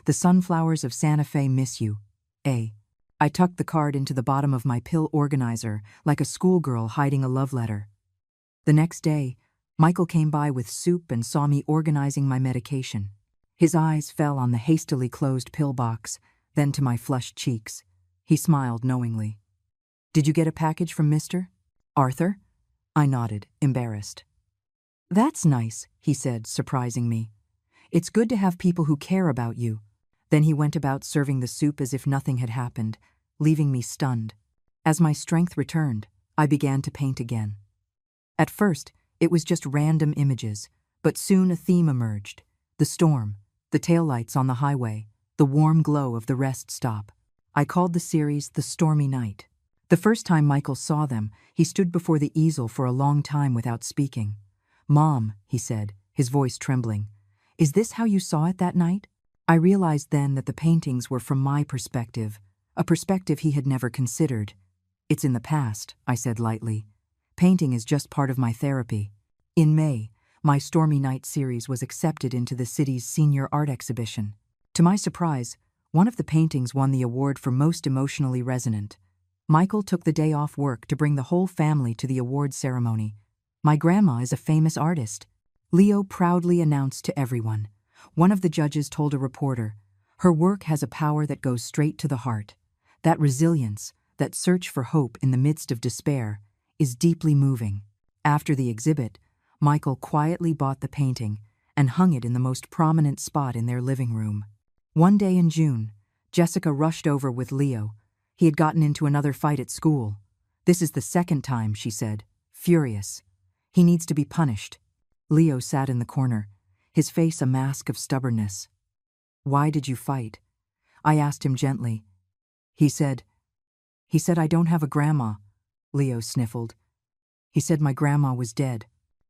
The sunflowers of Santa Fe miss you. A." I tucked the card into the bottom of my pill organizer like a schoolgirl hiding a love letter. The next day, Michael came by with soup and saw me organizing my medication. His eyes fell on the hastily closed pill box, then to my flushed cheeks. He smiled knowingly. "Did you get a package from Mr. Arthur?" I nodded, embarrassed. "That's nice," he said, surprising me. "It's good to have people who care about you." Then he went about serving the soup as if nothing had happened, leaving me stunned. As my strength returned, I began to paint again. At first, it was just random images, but soon a theme emerged. The storm, the taillights on the highway, the warm glow of the rest stop. I called the series The Stormy Night. The first time Michael saw them, he stood before the easel for a long time without speaking. "Mom," he said, his voice trembling, "is this how you saw it that night?" I realized then that the paintings were from my perspective, a perspective he had never considered. "It's in the past," I said lightly. "Painting is just part of my therapy." In May, my Stormy Night series was accepted into the city's senior art exhibition. To my surprise, one of the paintings won the award for most emotionally resonant. Michael took the day off work to bring the whole family to the award ceremony. "My grandma is a famous artist," Leo proudly announced to everyone. One of the judges told a reporter, "Her work has a power that goes straight to the heart. That resilience, that search for hope in the midst of despair, is deeply moving." After the exhibit, Michael quietly bought the painting and hung it in the most prominent spot in their living room. One day in June, Jessica rushed over with Leo. He had gotten into another fight at school. "This is the second time," she said, furious. "He needs to be punished." Leo sat in the corner, his face a mask of stubbornness. "Why did you fight?" I asked him gently. He said, "I don't have a grandma," Leo sniffled. "He said my grandma was dead."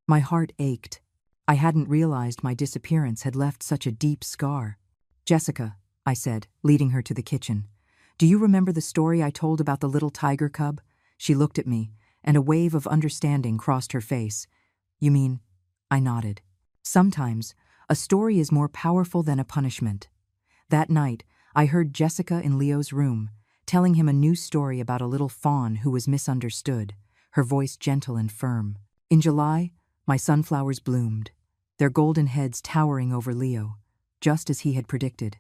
My heart ached. I hadn't realized my disappearance had left such a deep scar. "Jessica," I said, leading her to the kitchen, "do you remember the story I told about the little tiger cub?" She looked at me, and a wave of understanding crossed her face. "You mean?" I nodded. Sometimes, a story is more powerful than a punishment. That night, I heard Jessica in Leo's room, telling him a new story about a little fawn who was misunderstood, her voice gentle and firm. In July, my sunflowers bloomed. their golden heads towering over Leo, just as he had predicted.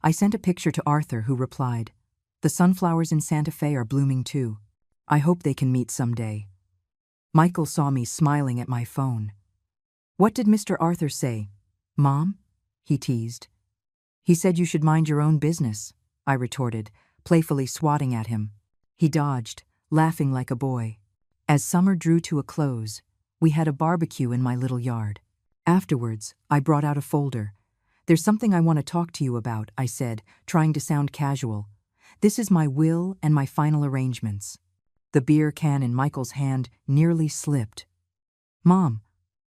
I sent a picture to Arthur, who replied, "The sunflowers in Santa Fe are blooming too. I hope they can meet someday." Michael saw me smiling at my phone. "What did Mr. Arthur say, Mom?" he teased. "He said you should mind your own business," I retorted, playfully swatting at him. He dodged, laughing like a boy. As summer drew to a close, we had a barbecue in my little yard. Afterwards, I brought out a folder. "There's something I want to talk to you about," I said, trying to sound casual. "This is my will and my final arrangements." The beer can in Michael's hand nearly slipped. "Mom,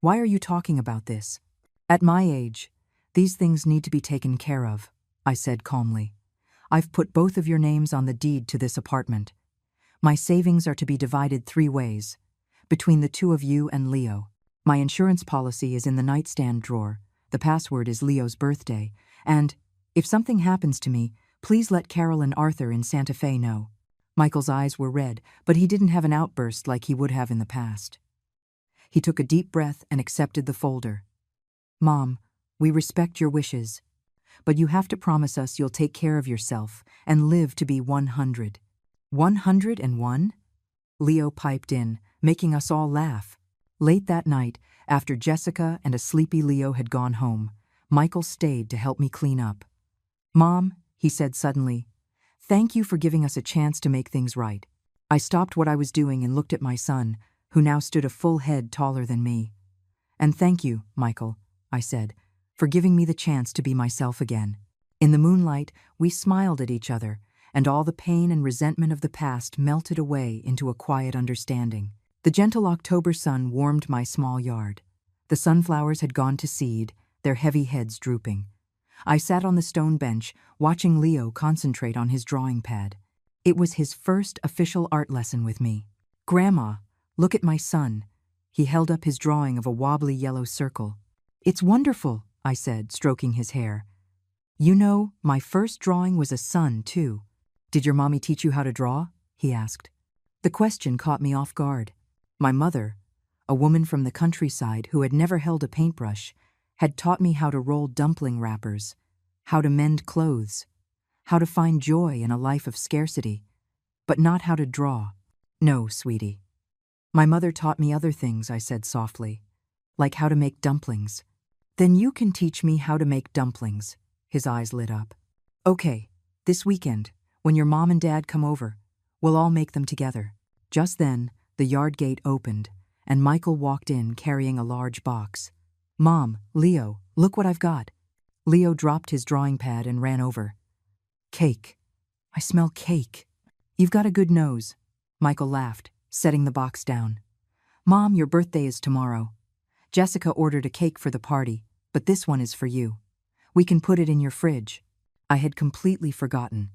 why are you talking about this?" "At my age, these things need to be taken care of," I said calmly. "I've put both of your names on the deed to this apartment. My savings are to be divided 3 ways, between the 2 of you and Leo. My insurance policy is in the nightstand drawer. The password is Leo's birthday. And, if something happens to me, please let Carol and Arthur in Santa Fe know." Michael's eyes were red, but he didn't have an outburst like he would have in the past. He took a deep breath and accepted the folder. "Mom, we respect your wishes, but you have to promise us you'll take care of yourself and live to be 100. 101? Leo piped in, making us all laugh. Late that night, after Jessica and a sleepy Leo had gone home, Michael stayed to help me clean up. "Mom," he said suddenly, "thank you for giving us a chance to make things right." I stopped what I was doing and looked at my son, who now stood a full head taller than me. "And thank you, Michael," I said, "for giving me the chance to be myself again." In the moonlight, we smiled at each other, and all the pain and resentment of the past melted away into a quiet understanding. The gentle October sun warmed my small yard. The sunflowers had gone to seed, their heavy heads drooping. I sat on the stone bench, watching Leo concentrate on his drawing pad. It was his first official art lesson with me. "Grandma, look at my son." He held up his drawing of a wobbly yellow circle. "It's wonderful," I said, stroking his hair. "You know, my first drawing was a sun, too." "Did your mommy teach you how to draw?" he asked. The question caught me off guard. My mother, a woman from the countryside who had never held a paintbrush, had taught me how to roll dumpling wrappers, how to mend clothes, how to find joy in a life of scarcity, but not how to draw. "No, sweetie. My mother taught me other things," I said softly, "like how to make dumplings." "Then you can teach me how to make dumplings." His eyes lit up. "Okay, this weekend, when your mom and dad come over, we'll all make them together." Just then, the yard gate opened, and Michael walked in carrying a large box. "Mom, Leo, look what I've got." Leo dropped his drawing pad and ran over. "Cake. I smell cake." "You've got a good nose," Michael laughed, setting the box down. "Mom, your birthday is tomorrow. Jessica ordered a cake for the party, but this one is for you. We can put it in your fridge." I had completely forgotten.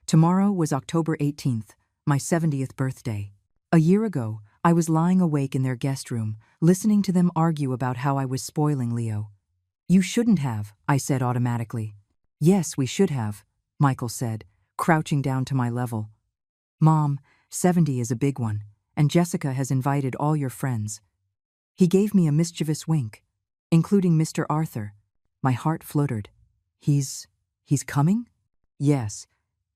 Tomorrow was October 18th, my 70th birthday. A year ago, I was lying awake in their guest room, listening to them argue about how I was spoiling Leo. "You shouldn't have," I said automatically. "Yes, we should have," Michael said, crouching down to my level. "Mom, 70 is a big one, and Jessica has invited all your friends." He gave me a mischievous wink, "including Mr. Arthur." My heart fluttered. He's coming?" "Yes.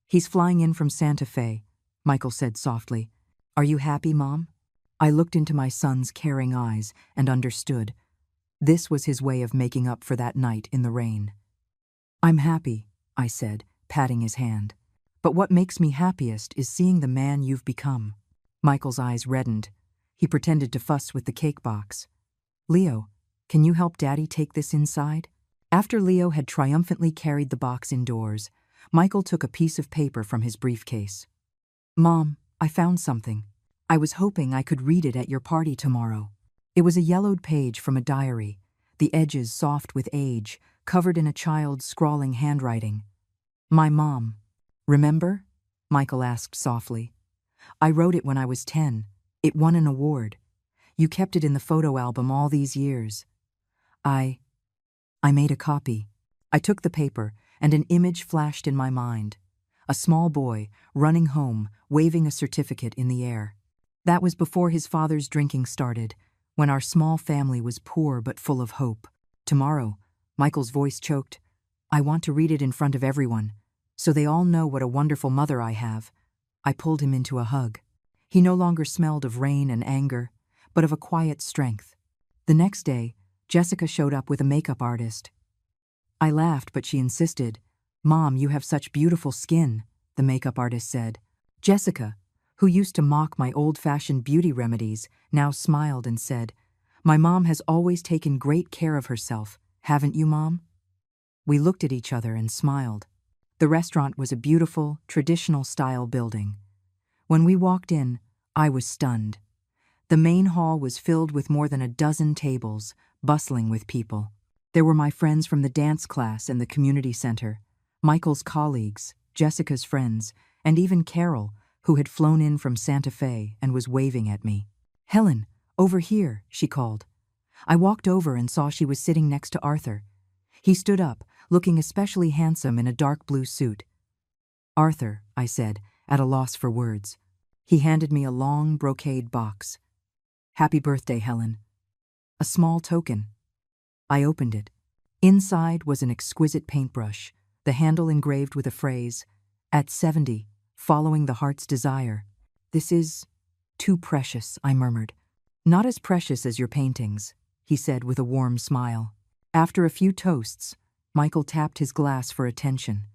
He's flying in from Santa Fe," Michael said softly. "Are you happy, Mom?" I looked into my son's caring eyes and understood. This was his way of making up for that night in the rain. "I'm happy," I said, patting his hand. "But what makes me happiest is seeing the man you've become." Michael's eyes reddened. He pretended to fuss with the cake box. "Leo, can you help Daddy take this inside?" After Leo had triumphantly carried the box indoors, Michael took a piece of paper from his briefcase. "Mom, I found something. I was hoping I could read it at your party tomorrow." It was a yellowed page from a diary, the edges soft with age, covered in a child's scrawling handwriting. "My mom. Remember?" Michael asked softly. "I wrote it when I was 10. It won an award. You kept it in the photo album all these years." I made a copy. I took the paper, and an image flashed in my mind. A small boy, running home, waving a certificate in the air. That was before his father's drinking started, when our small family was poor but full of hope. Tomorrow, Michael's voice choked. I want to read it in front of everyone, so they all know what a wonderful mother I have. I pulled him into a hug. He no longer smelled of rain and anger, but of a quiet strength. The next day, Jessica showed up with a makeup artist. I laughed, but she insisted. "Mom, you have such beautiful skin," the makeup artist said. Jessica, who used to mock my old-fashioned beauty remedies, now smiled and said, "My mom has always taken great care of herself, haven't you, Mom?" We looked at each other and smiled. The restaurant was a beautiful, traditional-style building. When we walked in, I was stunned. The main hall was filled with more than a dozen tables, bustling with people. There were my friends from the dance class and the community center, Michael's colleagues, Jessica's friends, and even Carol, who had flown in from Santa Fe and was waving at me. "Helen, over here," she called. I walked over and saw she was sitting next to Arthur. He stood up, looking especially handsome in a dark blue suit. "Arthur," I said, at a loss for words. He handed me a long brocade box. "Happy birthday, Helen." A small token. I opened it. Inside was an exquisite paintbrush, the handle engraved with a phrase, "At 70, following the heart's desire." "This is too precious," I murmured. "Not as precious as your paintings," he said with a warm smile. After a few toasts, Michael tapped his glass for attention.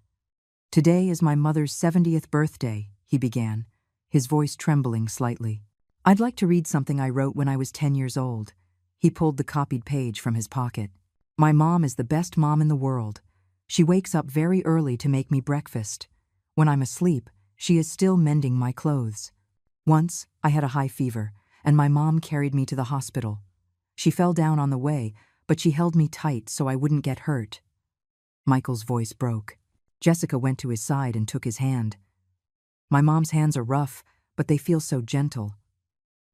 "Today is my mother's 70th birthday," he began, his voice trembling slightly. "I'd like to read something I wrote when I was 10 years old." He pulled the copied page from his pocket. "My mom is the best mom in the world. She wakes up very early to make me breakfast. When I'm asleep, she is still mending my clothes. Once, I had a high fever, and my mom carried me to the hospital. She fell down on the way, but she held me tight so I wouldn't get hurt." Michael's voice broke. Jessica went to his side and took his hand. "My mom's hands are rough, but they feel so gentle.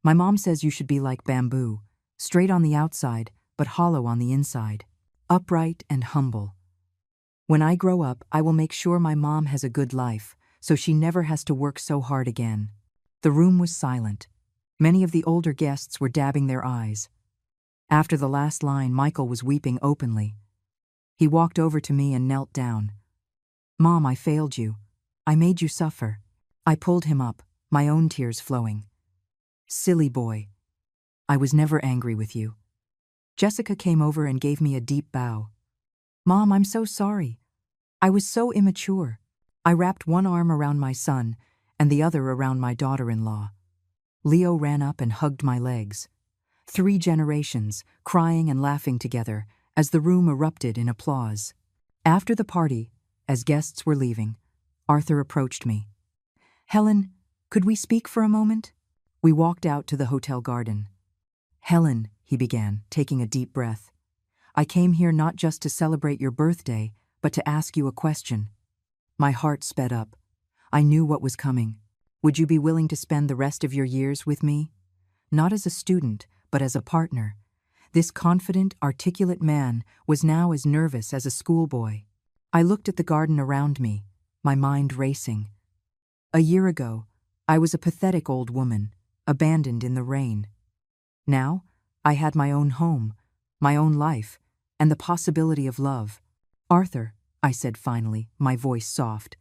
My mom says you should be like bamboo, straight on the outside, but hollow on the inside, upright and humble. When I grow up, I will make sure my mom has a good life, so she never has to work so hard again." The room was silent. Many of the older guests were dabbing their eyes. After the last line, Michael was weeping openly. He walked over to me and knelt down. "Mom, I failed you. I made you suffer." I pulled him up, my own tears flowing. "Silly boy. I was never angry with you." Jessica came over and gave me a deep bow. "Mom, I'm so sorry. I was so immature." I wrapped one arm around my son and the other around my daughter-in-law. Leo ran up and hugged my legs. 3 generations, crying and laughing together as the room erupted in applause. After the party, as guests were leaving, Arthur approached me. "Helen, could we speak for a moment?" We walked out to the hotel garden. "Helen," he began, taking a deep breath, "I came here not just to celebrate your birthday, but to ask you a question." My heart sped up. I knew what was coming. "Would you be willing to spend the rest of your years with me? Not as a student, but as a partner." This confident, articulate man was now as nervous as a schoolboy. I looked at the garden around me, my mind racing. A year ago, I was a pathetic old woman, abandoned in the rain. Now, I had my own home, my own life, and the possibility of love. "Arthur," I said finally, my voice soft,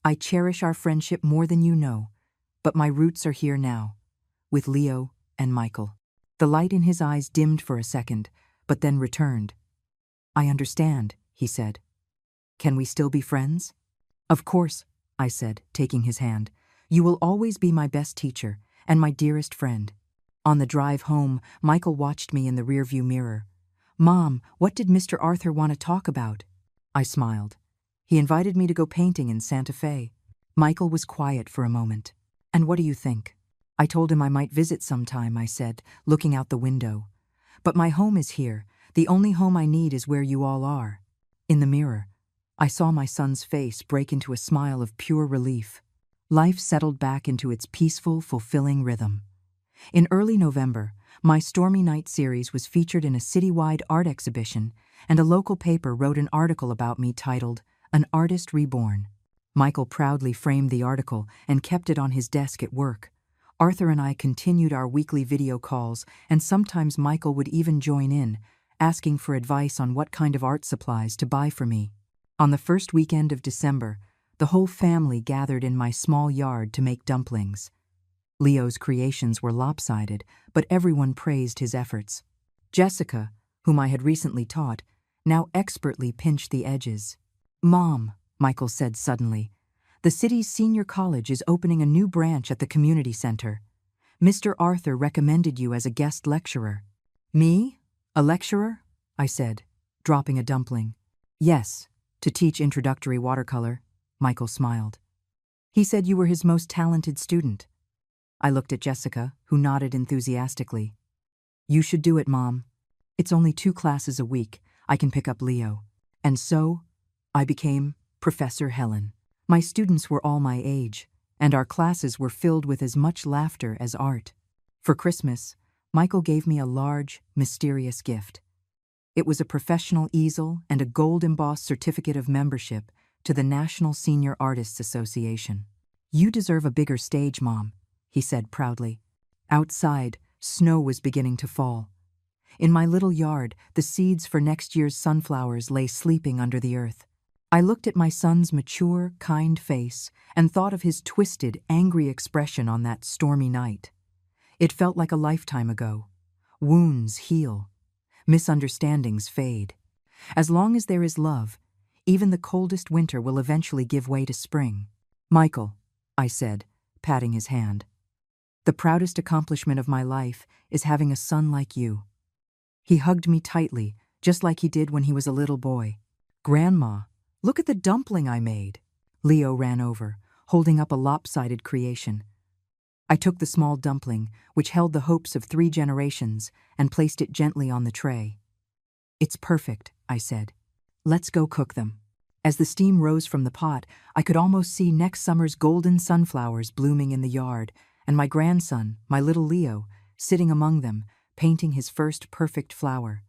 "I cherish our friendship more than you know, but my roots are here now, with Leo and Michael." The light in his eyes dimmed for a second, but then returned. "I understand," he said. "Can we still be friends?" "Of course," I said, taking his hand. "You will always be my best teacher and my dearest friend." On the drive home, Michael watched me in the rearview mirror. "Mom, what did Mr. Arthur want to talk about?" I smiled. "He invited me to go painting in Santa Fe." Michael was quiet for a moment. "And what do you think?" "I told him I might visit sometime," I said, looking out the window. "But my home is here. The only home I need is where you all are." In the mirror, I saw my son's face break into a smile of pure relief. Life settled back into its peaceful, fulfilling rhythm. In early November, my Stormy Night series was featured in a citywide art exhibition, and a local paper wrote an article about me titled, "An Artist Reborn." Michael proudly framed the article and kept it on his desk at work, Arthur and I continued our weekly video calls, and sometimes Michael would even join in, asking for advice on what kind of art supplies to buy for me. On the first weekend of December, the whole family gathered in my small yard to make dumplings. Leo's creations were lopsided, but everyone praised his efforts. Jessica, whom I had recently taught, now expertly pinched the edges. "Mom," Michael said suddenly, "the city's senior college is opening a new branch at the community center. Mr. Arthur recommended you as a guest lecturer." "Me? A lecturer?" I said, dropping a dumpling. "Yes, to teach introductory watercolor," Michael smiled. "He said you were his most talented student." I looked at Jessica, who nodded enthusiastically. "You should do it, Mom. It's only 2 classes a week. I can pick up Leo." And so, I became Professor Helen. My students were all my age, and our classes were filled with as much laughter as art. For Christmas, Michael gave me a large, mysterious gift. It was a professional easel and a gold-embossed certificate of membership to the National Senior Artists Association. "You deserve a bigger stage, Mom," he said proudly. Outside, snow was beginning to fall. In my little yard, the seeds for next year's sunflowers lay sleeping under the earth. I looked at my son's mature, kind face and thought of his twisted, angry expression on that stormy night. It felt like a lifetime ago. Wounds heal. Misunderstandings fade. As long as there is love, even the coldest winter will eventually give way to spring. "Michael," I said, patting his hand, "the proudest accomplishment of my life is having a son like you." He hugged me tightly, just like he did when he was a little boy. "Grandma, look at the dumpling I made." Leo ran over, holding up a lopsided creation. I took the small dumpling, which held the hopes of 3 generations, and placed it gently on the tray. "It's perfect," I said. "Let's go cook them." As the steam rose from the pot, I could almost see next summer's golden sunflowers blooming in the yard, and my grandson, my little Leo, sitting among them, painting his first perfect flower.